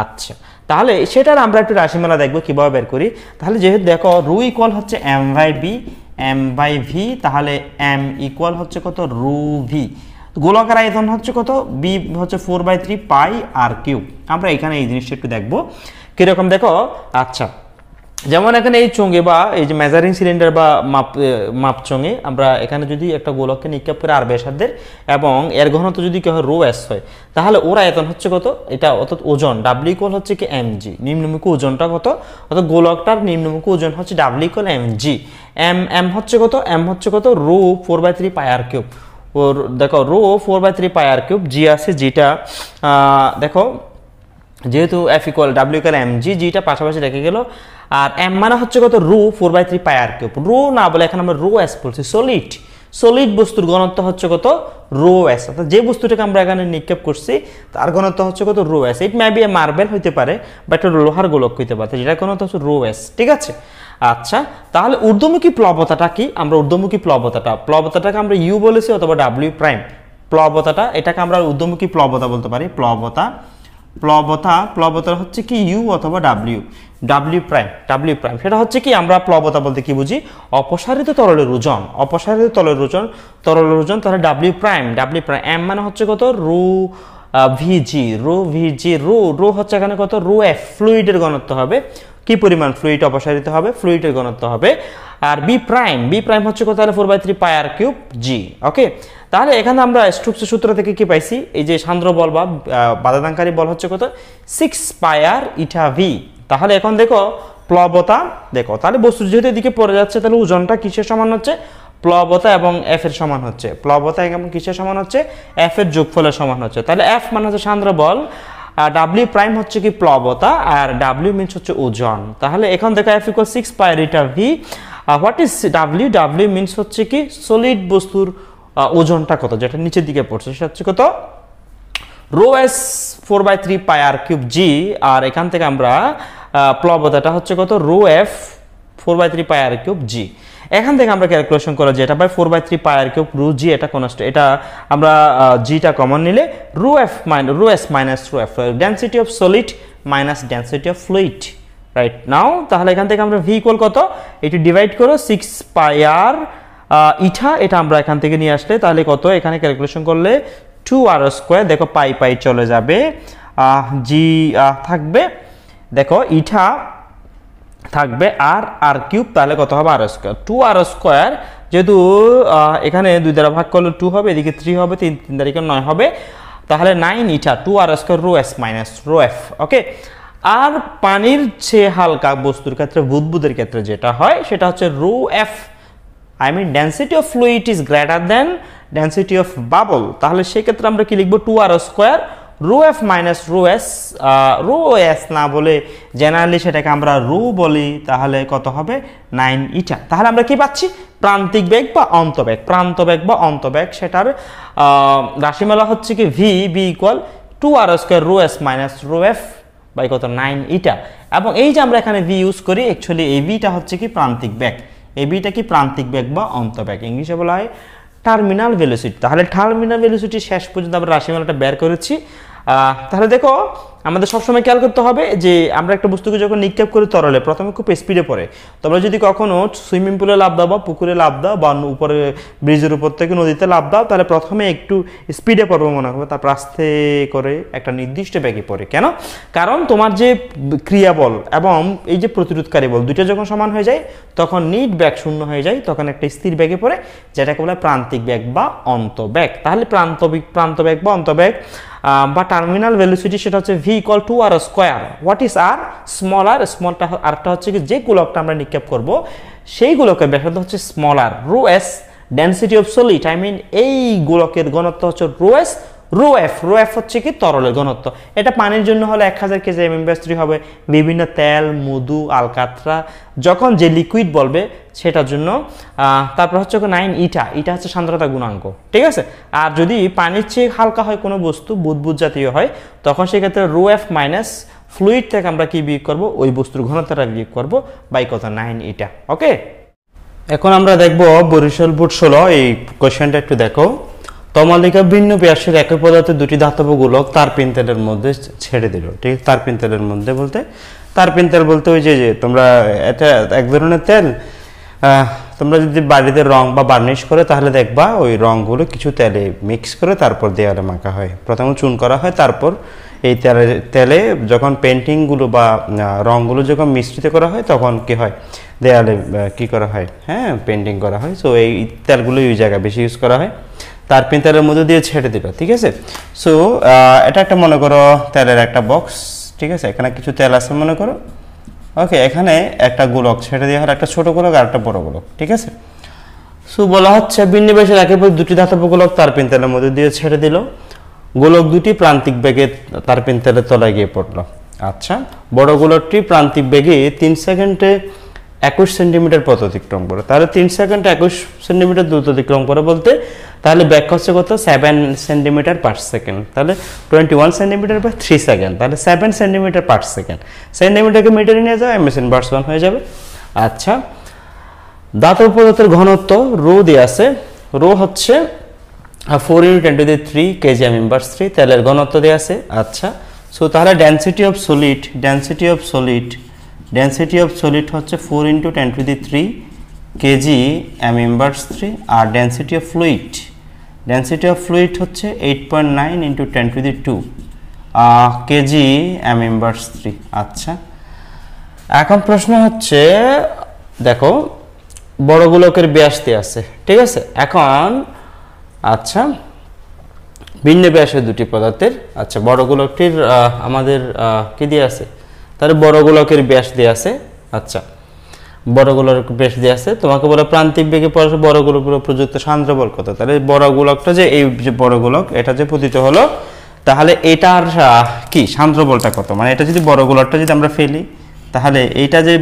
আচ্ছা, তাহলে সেটার আমরা একটু রাশিমালা দেখবো কিভাবে বের করি। তাহলে যেহেতু দেখো ρ = হচ্ছে m/v, তাহলে m = হচ্ছে কত, ρv, গোলকের আয়তন হচ্ছে কত, b হচ্ছে 4/3 পাই আর কিউব। আমরা এখানে এই জিনিসটা একটু দেখবো কিরকম, দেখো। আচ্ছা, যেমন এখানে এই চোঙে বা এই যে মেজারিং সিলিন্ডার বা মাপ চোঙে, আমরা এখানে যদি একটা গোলককে নিক্ষেপ করে আর ব্যাসার্ধের, এবং এর ঘনত্ব যদি কি হয় ρs হয়, তাহলে ওর আয়তন হচ্ছে কত, এটা অর্থাৎ ওজন w = হচ্ছে কি mg, নিম্নমুখী ওজনটা কত, অর্থাৎ গোলকটার নিম্নমুখী ওজন হচ্ছে w = mg, m হচ্ছে কত, m হচ্ছে কত, ρ 4/3 পাই আর কিউব। ওর দেখো ρ 4/3 পাই আর কিউব, জি আছে, জিটা দেখো যেহেতু F = w = mg, জিটা পাশাপাশি রেখে গেল, আর m মানে হচ্ছে কত, ρ 4/3 পাই আর কিউব। রো না বলে এখানে আমরা ρs বলছি, সলিড বস্তুর ঘনত্ব হচ্ছে কত, ρs, অর্থাৎ যে বস্তুটাকে আমরা এখানে নিক্ষেপ করছি তার ঘনত্ব হচ্ছে কত, ρs। It may B A marble হইতে পারে বা একটা লোহার গোলক হইতে পারে, যেটা ঘনত্ব হচ্ছে ρs, ঠিক আছে। আচ্ছা, তাহলে ঊর্ধ্বমুখী প্লবতাটা কি, আমরা ঊর্ধ্বমুখী প্লবতাটাকে আমরা u বলেছি অথবা w প্রাইম, প্লবতাটা এটাকে আমরা ঊর্ধ্বমুখী প্লবতা বলতে পারি, প্লবতা প্লবতা হচ্ছে কি ইউ অথবা ডাব্লিউ প্রাইম সেটা হচ্ছে কি আমরা প্লবতা বলতে কি বুঝি অপসারিত তরলের ওজন তরলের ওজন তাহলে ডাব্লিউ প্রাইম এম মানে হচ্ছে কত রো ভিজি রো হচ্ছে এখানে কত রো এফ ফ্লুইডের ঘনত্ব হবে কি পরিমাণ ফ্লুইড অপসারিত হবে ফ্লুইডের ঘনত্ব হবে আর বি প্রাইম হচ্ছে কত তাহলে 4/3 পাই আর কিউব জি ওকে তাহলে এখানে আমরা স্টোকস সূত্র থেকে কি পাইছি এই যে সান্দ্র বল বা বাধাদানকারী বল হচ্ছে কত 6 পাই আর ইটা ভি তাহলে এখন দেখো প্লবতা দেখো তাহলে বস্তু যেহেতু এদিকে পড়ে যাচ্ছে তাহলে ওজনটা কিসের সমান হচ্ছে প্লবতা এবং এফ এর সমান হচ্ছে প্লবতা এবং কিসের সমান হচ্ছে এফ এর যোগফলের সমান হচ্ছে তাহলে এফ মানে হচ্ছে সান্দ্র বল আর ডাব্লিউ প্রাইম হচ্ছে কি প্লবতা আর ডাব্লিউ মিন্স হচ্ছে ওজন তাহলে এখন দেখো F equal 6 pi eta V what is W means হচ্ছে কি সলিড বস্তুর ওজনটা কত যেটা নিচের দিকে পড়ছে সেটা হচ্ছে কত rho s 4/3 pi r cube g আর এখান থেকে আমরা প্লবতাটা হচ্ছে কত rho f 4/3 pi r cube g এখান থেকে আমরা ক্যালকুলেশন করা যায় এটা by 4/3 pi r cube rho g এটা কনস্ট্যান্ট এটা আমরা জিটা কমন নিলে rho S minus rho f density of solid minus density of fluid right now তাহলে এখান থেকে আমরা ভি ইকুয়াল কত এটি ডিভাইড করো 6 পাই আর ইটা এটা আমরা এখান থেকে নিয়ে আসলে তাহলে কত এখানে ক্যালকুলেশন করলে 2r² দেখো পাই চলে যাবে জি থাকবে দেখো ইটা থাকবে আর কিউব তাহলে কত হবে r² 2r² যেহেতু এখানে 2 দ্বারা ভাগ করলে 2 হবে এদিকে 3 হবে 3 দ্বারা 9 হবে তাহলে 9 eta 2r² rho S minus rho f okay আর পানির চেয়ে হালকা বস্তুর ক্ষেত্রে বুদবুদের ক্ষেত্রে যেটা হয় সেটা হচ্ছে rho F I mean density of fluid is greater than density of bubble তাহলে সেই ক্ষেত্রে আমরা কি লিখব 2r² rho F minus rho S না বলে জেনারেলি সেটাকে আমরা রো বলি তাহলে কত হবে 9 ইটা তাহলে আমরা কি পাচ্ছি প্রান্তিক বেগ বা অন্তবেগ সেটার রাশিমালা হচ্ছে কি V equal 2r² rho S minus rho F by কত 9 ইটা এবং এই যে আমরা এখানে ভি ইউজ করি অ্যাকচুয়ালি এই ভিটা হচ্ছে কি প্রান্তিক বেগ এই ভিটা কি প্রান্তিক বেগ বা অন্তবেগ ইংলিশে বলা হয় টার্মিনাল ভেলোসিটি তাহলে টার্মিনাল ভেলোসিটি শেষ পর্যন্ত আমরা রাশিমালাটা বের করেছি তাহলে দেখো আমাদের সবসময় খেয়াল করতে হবে যে আমরা একটা বস্তুকে যখন নিক্ষেপ করি তরলে প্রথমে খুব স্পিডে পড়ে তোমরা যদি কখনো সুইমিং পুলে লাফ দাও বা পুকুরে লাফ দাও বা উপরে ব্রিজের উপর থেকে নদীতে লাফ দাও তাহলে প্রথমে একটু স্পিডে পড়বো মনে হবে তারপর আস্তে করে একটা নির্দিষ্ট বেগে পড়ে কেন কারণ তোমার যে ক্রিয়া বল এবং এই যে প্রতিরোধকারী বল দুইটা যখন সমান হয়ে যায় তখন নিট বেগ শূন্য হয়ে যায় তখন একটা স্থির বেগে পড়ে যেটাকে বলে প্রান্তিক বেগ বা অন্তবেগ তাহলে প্রান্তবেগ বা অন্তবেগ বা টার্মিনাল ভেলোসিটি সেটা হচ্ছে v equal to r square what is r স্মলটা আরটা হচ্ছে কি যে গোলকটা আমরা নিক্ষেপ করব সেই গোলকের ব্যাসার্ধ হচ্ছে small r rho S density of solid I mean এই গোলকের ঘনত্ব হচ্ছে রো এফ হচ্ছে কি তরলের ঘনত্ব এটা পানির জন্য হলে 1000 কেজি mm3 হবে বিভিন্ন তেল মধু আলকাতরা যখন যে লিকুইড বলবে সেটার জন্য তারপর হচ্ছে 9 ইটা হচ্ছে সান্দ্রতা গুণাঙ্ক ঠিক আছে আর যদি পানির চেয়ে হালকা হয় কোনো বস্তু বুদবুদ জাতীয় হয় তখন সেক্ষেত্রে রো এফ মাইনাস ফ্লুইড থেকে আমরা কি বিয়োগ করব ওই বস্তুর ঘনত্বটা বিয়োগ করব বাই কত 9 ইটা ওকে এখন আমরা দেখব বরিশাল বোর্ড 16 এই কোশ্চেনটা একটু দেখো তমালিকা ভিন্ন ব্যাসের একই পদার্থের দুটি ধাতব গোলক তারপিন তেলের মধ্যে ছেড়ে দিল ঠিক তারপিন তেলের মধ্যে বলতে তারপিন তেল বলতে ওই যে তোমরা এটা এক ধরনের তেল তোমরা যদি বাড়িতে রং বা বার্নিশ করে তাহলে দেখবা ওই রংগুলো কিছু তেলে মিক্স করে তারপর দেয়ালে মাখা হয় প্রথমে চুন করা হয় তারপর এই তেলে যখন পেন্টিংগুলো বা রংগুলো যখন মিশ্রিত করা হয় তখন কি হয় দেয়ালে কি করা হয় হ্যাঁ পেন্টিং করা হয় সো এই তেলগুলো ওই জায়গায় বেশি ইউজ করা হয় তারপিন তেলের মধ্যে দিয়ে ছেড়ে দিবা ঠিক আছে সো এটা একটা মনে করো তেলের একটা বক্স ঠিক আছে এখানে কিছু তেল আছে মনে করো ওকে এখানে একটা গোলক ছেড়ে দেওয়া হয় একটা ছোট গোলক আর একটা বড় গোলক ঠিক আছে সো বলা হচ্ছে বিন্যাসের একেবারে দুটি ধাতব গোলক তারপিন তেলের মধ্যে দিয়ে ছেড়ে দিল গোলক দুটি প্রান্তিক বেগে তারপিন তেলের তলায় গিয়ে পড়লো আচ্ছা বড় গোলকটি প্রান্তিক বেগে 3 সেকেন্ডে 21 সেন্টিমিটার পথ অতিক্রম করে তাহলে 3 সেকেন্ডে 21 সেন্টিমিটার দ্রুত অতিক্রম করে বলতে তাহলে ব্যাক হচ্ছে কত 7 সেন্টিমিটার পার সেকেন্ড তাহলে 21 সেন্টিমিটার বাই 3 সেকেন্ড তাহলে 7 সেন্টিমিটার পার সেকেন্ড সেন্টিমিটারকে মিটারে নিয়ে যাও এমএস ইনভার্স 1 হয়ে যাবে আচ্ছা ধাতব পদার্থের ঘনত্ব রো দেয়া আছে রো হচ্ছে 4 × 10⁻³ kgm ইনভার্স 3 তেলের ঘনত্ব দেয়া আছে আচ্ছা সো তাহলে ডেনসিটি অফ সলিড হচ্ছে 4 × 10⁻³ কেজি m ইনভার্স 3, আর ডেনসিটি অফ ফ্লুইড হচ্ছে 8.9 × 10⁻² কেজি m ইনভার্স 3। আচ্ছা, এখন প্রশ্ন হচ্ছে দেখো বড় গোলকের ব্যাস দেয়া আছে, ঠিক আছে। এখন আচ্ছা ভিন্ন ব্যাসের দুটি পদার্থের, আচ্ছা বড় গোলকটির আমাদের কি দিয়ে আছে, তাহলে বড় গোলকের ব্যাস দেয়া আছে। আচ্ছা বড় গোলকের ব্যাস দেয়া আছে, তোমাকে বলে প্রান্তিক বেগে বড় গোলকের উপর প্রযুক্ত সান্দ্র বল কত। তাহলে বড় গোলকটা যে এই যে বড় গোলক এটা যে পতিত হলো, তাহলে এটার কি সান্দ্র বলটা কত, মানে এটা যদি বড় গোলকটা যদি আমরা ফেলি, তাহলে এইটা যে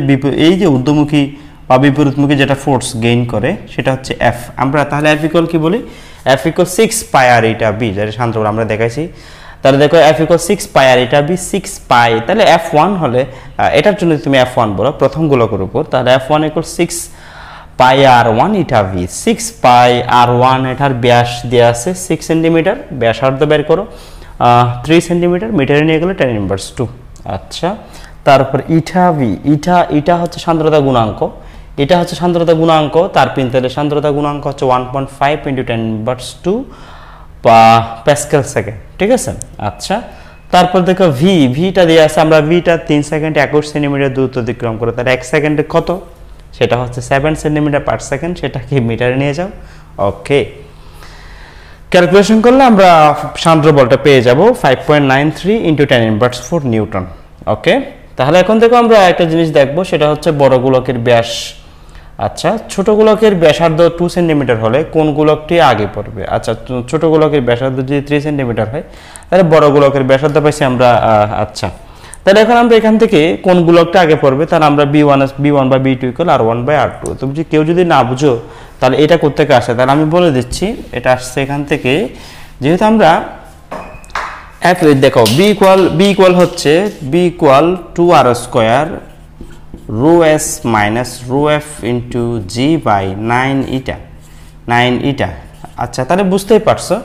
এই যে ঊর্ধ্বমুখী বা বিপরীতমুখী যেটা ফোর্স গেইন করে সেটা হচ্ছে এফ। আমরা তাহলে এফ ইকুয়াল কি বলি, এফ ইকুয়াল 6 পাই আর এটা বি, যেটা সান্দ্র বল আমরা দেখাইছি। তাহলে দেখো এফ ইকুয়াল 6 পাই আর এটা বি 6 পাই, তাহলে F1 হলে এটার জন্য তুমি F1 বলো প্রথম গোলকের উপর, তাহলে F1 ইকুয়াল 6 পাই R1 এটা বি। 6 পাই R1 এটার ব্যাস দেওয়া আছে 6 সেন্টিমিটার, ব্যাসার্ধ বের করো 3 সেন্টিমিটার, মিটারে নিয়ে গেলে 10⁻²। আচ্ছা তারপর ইটা বি, ইটা হচ্ছে সান্দ্রতা গুণাঙ্ক, এটা হচ্ছে সান্দ্রতা গুণাঙ্ক, তার পিন্তালে সান্দ্রতা গুণাঙ্ক হচ্ছে 1.5 × 10⁻² প্যাসকেল সেকেন্ড, ঠিক আছে। আচ্ছা তারপর দেখো ভিটা দেওয়া আছে, আমরা ভিটা 3 সেকেন্ডে 21 সেন্টিমিটার দূরত্ব অতিক্রম করে, তাহলে 1 সেকেন্ডে কত, সেটা হচ্ছে 7 সেন্টিমিটার পার সেকেন্ড, সেটাকে মিটারে নিয়ে যাও। ওকে, ক্যালকুলেশন করলে আমরা সান্দ্র বলটা পেয়ে যাব 5.93 × 10⁻⁴ নিউটন। ওকে, তাহলে এখন দেখো আমরা একটা জিনিস দেখবো, সেটা হচ্ছে বড় গোলকের ব্যাস। আচ্ছা ছোট গোলকের ব্যাসার্ধ 2 সেন্টিমিটার হলে কোন গোলকটি আগে পড়বে। আচ্ছা ছোট গোলকের ব্যাসার্ধ যদি 3 সেন্টিমিটার হয়, তাহলে বড় গোলকের ব্যাসার্ধ পাইছি আমরা। আচ্ছা তাহলে এখন আমরা এখান থেকে কোন গোলকটা আগে পড়বে, তাহলে আমরা B1 বা B2 ইকুয়াল R1/R2। তুমি কেউ যদি না বুঝো তাহলে এটা কোত্থেকে আসে, তাহলে আমি বলে দিচ্ছি, এটা আসছে এখান থেকে, যেহেতু আমরা এফ দেখো বি ইকুয়াল হচ্ছে B equal 2R² rho S minus rho F into G by 9 eta. আচ্ছা তাহলে বুঝতেই পারছো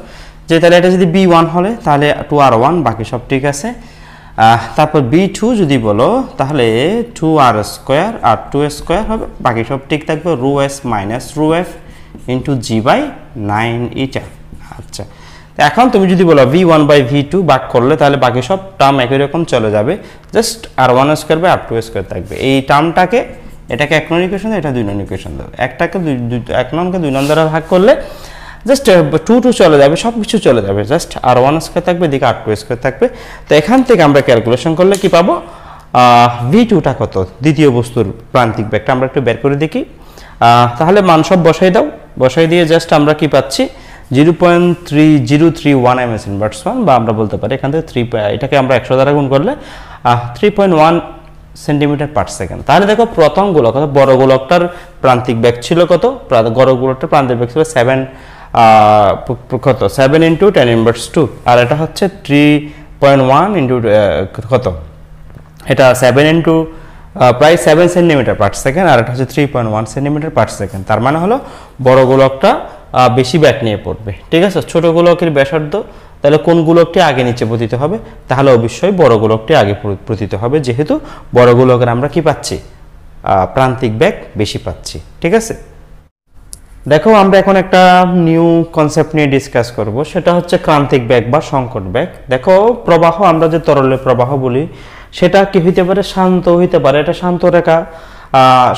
যে তাহলে এটা যদি B1 হলে তাহলে 2R1, বাকি সব ঠিক আছে। তারপর B2 যদি বলো তাহলে 2R² আর 2S² হবে, বাকি সব ঠিক থাকবে, rho S minus rho F into G by 9 eta. আচ্ছা এখন তুমি যদি বলো V1/V2 ভাগ করলে, তাহলে বাকি সব টার্ম একই রকম চলে যাবে, জাস্ট R1² বাই R2² থাকবে। এই টার্মটাকে এটাকে 1 নং ইকুয়েশন, এটা 2 নং ইকুয়েশন দেবে, একটাকে 1 নংকে 2 নং দ্বারা ভাগ করলে জাস্ট 2 চলে যাবে, সব কিছু চলে যাবে, জাস্ট R1² থাকবে, এদিকে R2² থাকবে। তো এখান থেকে আমরা ক্যালকুলেশন করলে কি পাবো, V2টা কত, দ্বিতীয় বস্তুর প্রান্তিক বেগটা আমরা একটু বের করে দেখি। তাহলে মান সব বসাই দাও, বসাই দিয়ে জাস্ট আমরা কি পাচ্ছি 0.3031 ms ইনভার্স 1, বা আমরা বলতে পারি এখান থেকে 3, এটাকে আমরা 100 দ্বারা গুণ করলে 3.1 সেন্টিমিটার পার সেকেন্ড। তাহলে দেখো প্রথম গোলক বড় গোলকটার প্রান্তিক বেগ ছিল কত, বড় গোলকটার প্রান্তিক বেগ ছিল 7 × 10⁻², আর এটা হচ্ছে 3.1 ইন্টু কত, এটা 7 ইন্টু প্রায় 7 সেন্টিমিটার পার সেকেন্ড, আর এটা হচ্ছে 3.1 সেন্টিমিটার পার সেকেন্ড। তার মানে হলো বড় গোলকটা বেশি ব্যাক নিয়ে পড়বে, ঠিক আছে। ছোট গোলকের ব্যাসার্ধ, তাহলে কোন গোলকটি আগে নিচে পতিত হবে, তাহলে অবশ্যই বড় গোলকটি আগে পতিত হবে, যেহেতু বড় গোলকের আমরা কি পাচ্ছি, প্রান্তিক ব্যাক বেশি পাচ্ছি, ঠিক আছে। দেখো আমরা এখন একটা নিউ কনসেপ্ট নিয়ে ডিসকাস করব, সেটা হচ্ছে ক্রান্তিক ব্যাক বা সংকট ব্যাক। দেখো প্রবাহ, আমরা যে তরলের প্রবাহ বলি সেটা কি হইতে পারে, শান্ত হইতে পারে, এটা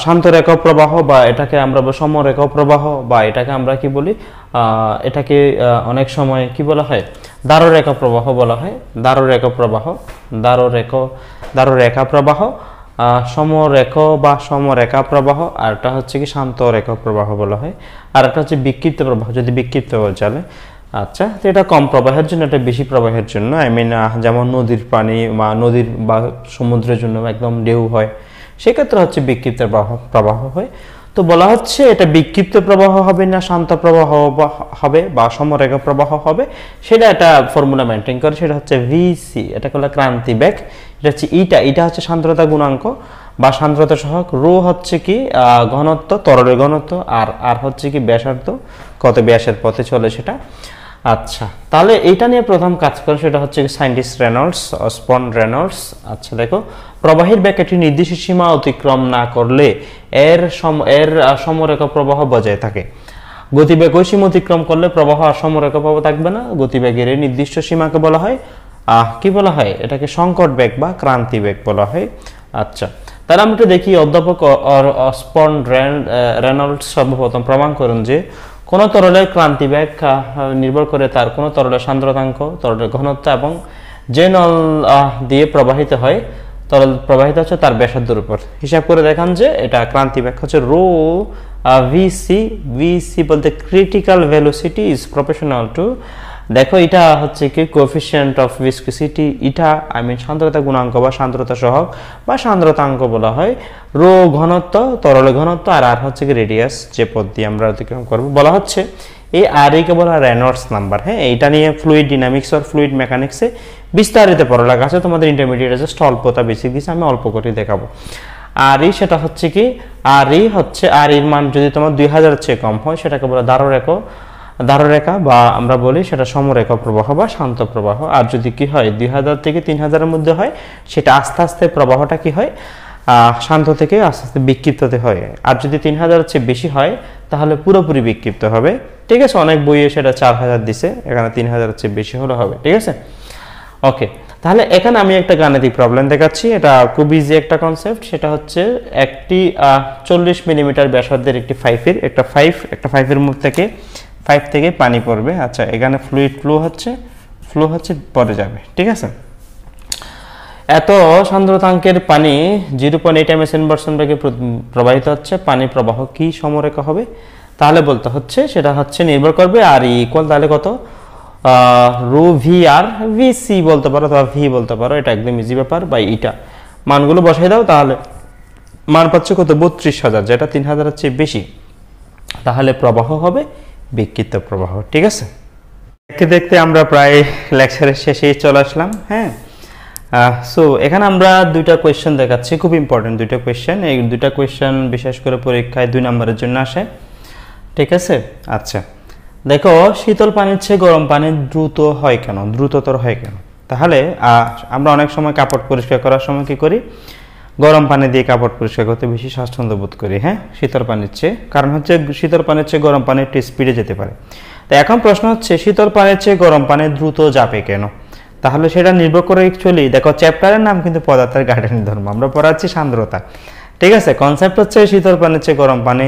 শান্ত রেখা প্রবাহ, বা এটাকে আমরা সমরেখা প্রবাহ, বা এটাকে আমরা কি বলি, এটাকে অনেক সময় কি বলা হয়, দারুরেখা প্রবাহ বলা হয়, দারুরেখা প্রবাহ, সমরেখ বা সমরেখা প্রবাহ, আর এটা হচ্ছে কি শান্ত রেখা প্রবাহ বলা হয়, আর এটা হচ্ছে বিক্ষিপ্ত প্রবাহ যদি বিক্ষিপ্ত চলে। আচ্ছা তো এটা কম প্রবাহের জন্য, এটা বেশি প্রবাহের জন্য, যেমন নদীর পানি বা নদীর বা সমুদ্রের জন্য একদম ঢেউ হয়, সেক্ষেত্রে হচ্ছে বিক্ষিপ্ত প্রবাহ হয়। তো বলা হচ্ছে এটা বিক্ষিপ্ত প্রবাহ হবে না শান্ত প্রবাহ হবে বা সমরেখা প্রবাহ হবে, সেটা একটা ফর্মুলা মেনটেন করে, সেটা হচ্ছে ভিসি, এটা হলো ক্রান্তি বেগ। এটা হচ্ছে ইটা হচ্ছে সান্দ্রতা গুণাঙ্ক বা সান্দ্রতা সহগ, রো হচ্ছে কি ঘনত্ব, তরলের ঘনত্ব, আর হচ্ছে কি ব্যাসার্ধ, কত ব্যাসের পথে চলে সেটা। আচ্ছা, তাহলে এইটা নিয়ে প্রথম কাজ করে সেটা হচ্ছে সায়েন্টিস্ট রেনল্ডস, অসবর্ন রেনল্ডস। আচ্ছা দেখো, প্রবাহের বেগ একটি নির্দিষ্ট সীমা অতিক্রম না করলে এর সমরেখা প্রবাহ বজায় থাকে। গতিবেগ ওই সীমা অতিক্রম করলে প্রবাহ আর সমরেখা প্রবাহ থাকবে না। গতিবেগের এই নির্দিষ্ট সীমাকে বলা হয় কি বলা হয়, এটাকে সংকট বেগ বা ক্রান্তি বেগ বলা হয়। আচ্ছা, তাহলে আমরা একটু দেখি, অধ্যাপক অসবর্ন রেনল্ডস সর্বপ্রথম প্রমাণ করেন যে কোন তরলের ক্রান্তি বেগ নির্ভর করে তার কোন তরলের সান্দ্রতাঙ্ক, তরলের ঘনত্ব এবং যে নল দিয়ে প্রবাহিত হয়, তরল প্রবাহিত হচ্ছে তার ব্যাসার্ধের উপর হিসাব করে দেখান যে এটা ক্রান্তি বেগ হচ্ছে রো ভিসি। ভিসি বলতে critical velocity is proportional to, দেখো এটা হচ্ছে কি কোএফিসিয়েন্ট অফ ভিসকোসিটি, এটা সান্দ্রতা গুণাঙ্ক বা সান্দ্রতা সহগ বা সান্দ্রতাঙ্ক বলা হয়। রো ঘনত্ব, তরলের ঘনত্ব, আর আর হচ্ছে কি রেডিয়াস, যে পথ দিয়ে আমরা অতিক্রম করবো বলা হচ্ছে। এই আর কে বলা রেনল্ডস নাম্বার। হ্যাঁ, এটা নিয়ে ফ্লুইড ডিনামিক্স আর ফ্লুইড মেকানিক্সে বিস্তারিত পড়ালেখা আছে, তোমাদের ইন্টারমিডিয়েটে জাস্ট অল্পতা বেশি দিয়েছে, আমি অল্প করে দেখাবো। আর ই সেটা হচ্ছে কি, আর ই হচ্ছে, আর এর মান যদি তোমার 2000 চেয়ে কম হয় সেটাকে বলা ধাররেখা বা আমরা বলি সেটা সমরেখা প্রবাহ বা শান্ত প্রবাহ। আর যদি কি হয় 2000 থেকে 3000 মধ্যে হয় সেটা আস্তে আস্তে প্রবাহটা কি হয়, শান্ত থেকে আস্তে আস্তে বিক্ষিপ্ততে হয়। আর যদি 3000 চেয়ে বেশি হয় তাহলে পুরোপুরি বিক্ষিপ্ত হবে। ঠিক আছে, অনেক বইয়ে সেটা 4000 দিছে, এখানে 3000 চেয়ে বেশি হলে হবে। ঠিক আছে, ওকে। তাহলে এখানে আমি একটা গাণিতিক প্রবলেম দেখাচ্ছি, এটা খুব ইজি একটা কনসেপ্ট। সেটা হচ্ছে একটি 40 মিলিমিটার ব্যাসার্ধের একটি পাইপের মুখ থেকে 5 থেকে পানি পড়বে। আচ্ছা, এখানে ফ্লুইড ফ্লো হচ্ছে পরে যাবে। ঠিক আছে, এত সান্দ্রতাঙ্কের পানি 0.8 ms/s বেগে প্রবাহিত হচ্ছে, পানি প্রবাহ কি সমরেখা হবে? তাহলে বলতে হচ্ছে সেটা হচ্ছে নির্ভর করবে আর ইকুয়াল, তাহলে কত, রো ভি আর ভিসি বলতে পারো অথবা ভি বলতে পারো, এটা একদম ইজি ব্যাপার। বাই ইটা মানগুলো বসাই দাও, তাহলে মান পাচ্ছে কত, 32,000, যেটা 3000 চেয়ে বেশি। তাহলে প্রবাহ হবে বিক্ষিপ্ত প্রবাহ। ঠিক আছে, দেখতে দেখতে আমরা প্রায় লেকচারের শেষেই চলে আসলাম। হ্যাঁ, সো এখানে আমরা দুইটা কোয়েশ্চেন দেখাচ্ছি, খুব ইম্পর্টেন্ট দুইটা কোয়েশ্চেন। এই দুইটা কোয়েশ্চেন বিশেষ করে পরীক্ষায় 2 নম্বরের জন্য আসে। ঠিক আছে, আচ্ছা দেখো, শীতল পানির চেয়ে গরম পানি দ্রুততর হয় কেন? তাহলে আমরা অনেক সময় কাপড় পরিষ্কার করার সময় কি করি, গরম পানি দিয়ে কাপড় পরিষ্কার করতে বেশি স্বাচ্ছন্দ্য বোধ করি। হ্যাঁ, শীতল পানির চেয়ে, কারণ হচ্ছে শীতল পানির চেয়ে গরম পানি একটু স্পিডে যেতে পারে। তো এখন প্রশ্ন হচ্ছে শীতল পানির চেয়ে গরম পানি দ্রুত যাবে কেন? তাহলে সেটা নির্ভর করে অ্যাকচুয়ালি, দেখো চ্যাপ্টারের নাম কিন্তু পদার্থের গাঠনিক ধর্ম, আমরা পড়াচ্ছি সান্দ্রতা। ঠিক আছে, কনসেপ্ট হচ্ছে শীতল পানির চেয়ে গরম পানি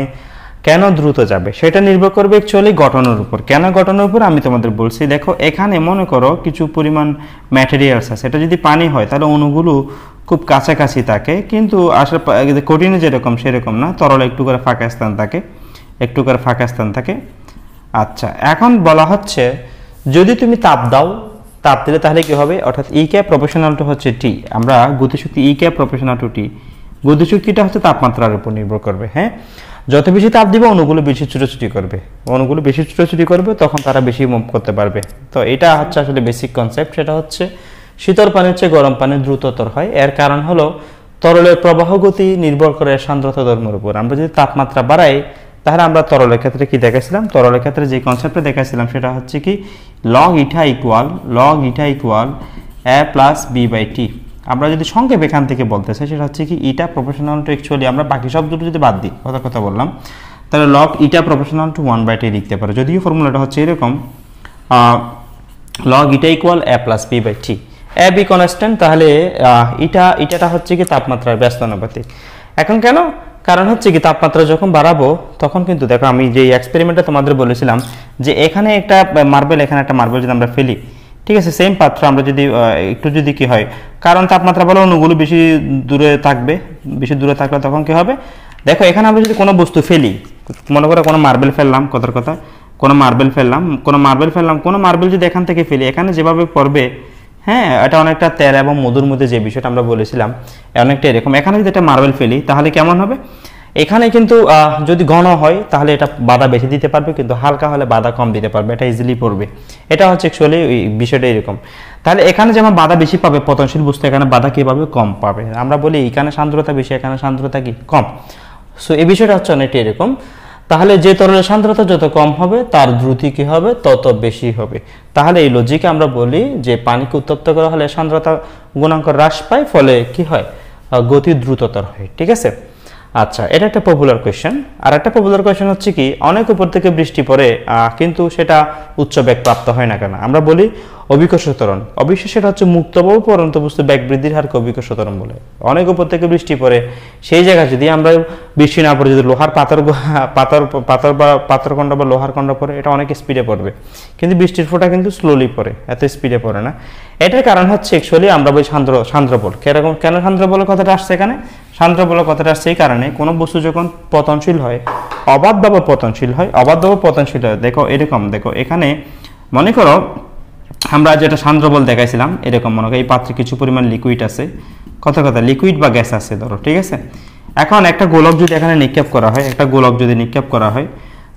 কেন দ্রুত যাবে, সেটা নির্ভর করবে অ্যাকচুয়ালি গঠনের উপর। কেন গঠনের উপর আমি তোমাদের বলছি, দেখো এখানে মনে করো কিছু পরিমাণ ম্যাটেরিয়ালস আছে, এটা যদি পানি হয় তাহলে অণুগুলো খুব কাছাকাছি থাকে, কিন্তু আসলে কঠিনে যেরকম সেরকম না, তরলে একটু করে ফাঁকা স্থান থাকে। আচ্ছা, এখন বলা হচ্ছে যদি তুমি তাপ দাও, তাপ দিলে তাহলে কি হবে, অর্থাৎ ই ক্যাপ প্রপোর্শনাল টু হচ্ছে টি, আমরা গতিশক্তি ই ক্যাপ প্রপোর্শনাল টু টি, গতিশক্তিটা হচ্ছে তাপমাত্রার উপর নির্ভর করবে। হ্যাঁ, যত বেশি তাপ দিবে অণুগুলো বেশি ছুটোছুটি করবে, তখন তারা বেশি মুভ করতে পারবে। তো এটা হচ্ছে আসলে বেসিক কনসেপ্ট। সেটা হচ্ছে শীতল পানির চেয়ে গরম পানি দ্রুততর হয়, এর কারণ হলো তরলের প্রবাহ গতি নির্ভর করে সান্দ্রতা ধর্মের উপর। আমরা যদি তাপমাত্রা বাড়াই তাহলে আমরা তরলের ক্ষেত্রে কি দেখাইছিলাম, তরলের ক্ষেত্রে যে কনসেপ্টটা দেখাইছিলাম সেটা হচ্ছে কি log eta equal a plus B by T. আমরা যদি সংক্ষেপ এখান থেকে বলতে চাই সেটা হচ্ছে কি ইটা প্রপোর্শনাল টু, অ্যাকচুয়ালি আমরা বাকি সবগুলো যদি বাদ দিই, কথা বললাম, তাহলে log eta proportional to 1/t লিখতে পারো। যদিও ফর্মুলাটা হচ্ছে এরকম, log eta equal a plus B by T, a B constant, তাহলে ইটাটা হচ্ছে কি তাপমাত্রার ব্যস্ত অনুপাতিক। এখন কেন, কারণ হচ্ছে কি তাপমাত্রা যখন বাড়াবো তখন কিন্তু দেখো, আমি যে এক্সপেরিমেন্টটা তোমাদের বলেছিলাম যে এখানে একটা মার্বেল, এখানে একটা মার্বেল যদি আমরা ফেলি, ঠিক আছে, সেম পাত্র আমরা যদি কি হয়, কারণ তাপমাত্রা বলে অণুগুলো বেশি দূরে থাকলে তখন কি হবে, দেখো এখানে আমরা যদি কোনো বস্তু ফেলি, মনে করো কোনো মার্বেল ফেললাম, কোনো মার্বেল যদি এখান থেকে ফেলি, এখানে যেভাবে পড়বে, হ্যাঁ, এটা অনেকটা তেল এবং মধুর মধ্যে যে বিষয়টা আমরা বলেছিলাম অনেকটা এরকম। এখানে যদি একটা মার্বেল ফেলি তাহলে কেমন হবে, এখানে কিন্তু যদি ঘন হয় তাহলে এটা বাধা বেশি দিতে পারবে, কিন্তু হালকা হলে বাধা কম দিতে পারবে, এটা ইজিলি পড়বে। এটা হচ্ছে অ্যাকচুয়ালি বিষয়টা এরকম। তাহলে এখানে যেমন বাধা বেশি পাবে পতনশীল বস্তু, এখানে বাধা কি পাবে, কম পাবে। আমরা বলি এখানে সান্দ্রতা বেশি, এখানে সান্দ্রতা কি কম। সো এই বিষয়টা হচ্ছে অনেকটা এরকম। তাহলে যে তরলের সান্দ্রতা যত কম হবে তার দ্রুতি কি হবে তত বেশি হবে। তাহলে এই লজিকে আমরা বলি যে পানিকে উত্তপ্ত করা হলে সান্দ্রতা গুণাঙ্ক হ্রাস পায়, ফলে কি হয় গতি দ্রুততর হয়। ঠিক আছে, আচ্ছা এটা একটা পপুলার কোয়েশ্চেন। আর একটা পপুলার কোয়েশ্চেন হচ্ছে কি অনেক উপর থেকে বৃষ্টি পড়ে কিন্তু সেটা উচ্চ বেগ প্রাপ্ত হয় না কেন? আমরা বলি অভিকর্ষ ত্বরণ। অবশ্য সেটা হচ্ছে মুক্তবায়ু পরন্ত বস্তু বেগ বৃদ্ধির হারকে অভিকর্ষ ত্বরণ বলে। অনেক উপর থেকে বৃষ্টি পড়ে সেই জায়গায় যদি আমরা বৃষ্টি না পড়ে যদি লোহার পাথরখণ্ড বা লোহার খণ্ড পড়ে এটা অনেক স্পিডে পড়বে, কিন্তু বৃষ্টির ফোঁটা কিন্তু স্লোলি পড়ে, এত স্পিডে পড়ে না। এটার কারণ হচ্ছে অ্যাকচুয়ালি আমরা বলি সান্দ্রবল। কেন সান্দ্রবলের কথাটা আসছে এখানে? সান্দ্রবলের কথাটা আসছে এই কারণে কোনো বস্তু যখন পতনশীল হয়, অবাধভাবে পতনশীল হয়, দেখো এরকম, দেখো এখানে মনে করো আমরা যেটা সান্দ্রবল দেখাইছিলাম এরকম মনে করো এই পাত্রে কিছু পরিমাণ লিকুইড আছে, কথা লিকুইড বা গ্যাস আছে ধরো, ঠিক আছে। এখন একটা গোলক যদি এখানে নিক্ষেপ করা হয়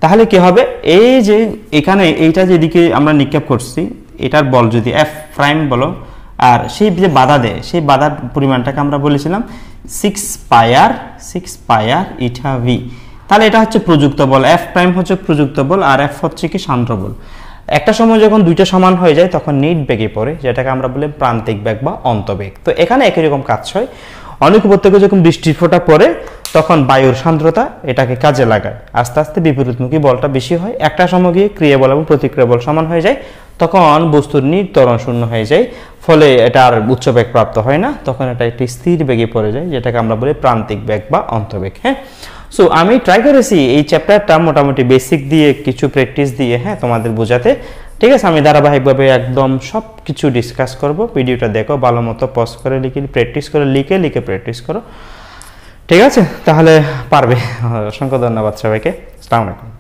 তাহলে কি হবে? এই যে এখানে এইটা যেদিকে আমরা নিক্ষেপ করছি এটার বল যদি এফ প্রাইম বলো, আর সেই যে বাধা দেয় সেই বাধার পরিমাণটাকে আমরা বলেছিলাম 6 পাই ইটা ভি। তাহলে এটা হচ্ছে প্রযুক্ত বল, এফ প্রাইম হচ্ছে প্রযুক্ত বল আর এফ হচ্ছে কি সান্দ্রবল। একটা সময় যখন দুইটা সমান হয়ে যায় তখন নিট বেগে পড়ে, যেটাকে আমরা বলি প্রান্তিক বেগ বা অন্তবেগ। তো এখানে একই রকম কাজ হয়। অনেক উপর থেকে যখন বৃষ্টির ফোঁটা পড়ে তখন বায়ুর সান্দ্রতা এটাকে কাজে লাগায়, আস্তে আস্তে বিপরীতমুখী বলটা বেশি হয়। একটা সময় গিয়ে ক্রিয়া বল এবং প্রতিক্রিয়া বল সমান হয়ে যায়, তখন বস্তুর নিট ত্বরণ শূন্য হয়ে যায়, ফলে এটা আর উচ্চ বেগ প্রাপ্ত হয় না, তখন এটা একটি স্থির বেগে পড়ে যায়, যেটাকে আমরা বলি প্রান্তিক বেগ বা অন্তবেগ। হ্যাঁ, সো আমি ট্রাই করেছি এই চ্যাপ্টারটা মোটামুটি বেসিক দিয়ে কিছু প্র্যাকটিস দিয়ে তোমাদের বোঝাতে। ঠিক আছে, আমি ধারাবাহিকভাবে একদম সব কিছু ডিসকাস করব। ভিডিওটা দেখো, ভালো মতো পজ করে প্র্যাকটিস করে লিখে প্র্যাকটিস করো। ঠিক আছে, তাহলে পারবে। অসংখ্য ধন্যবাদ সবাইকে। আসসালামু আলাইকুম।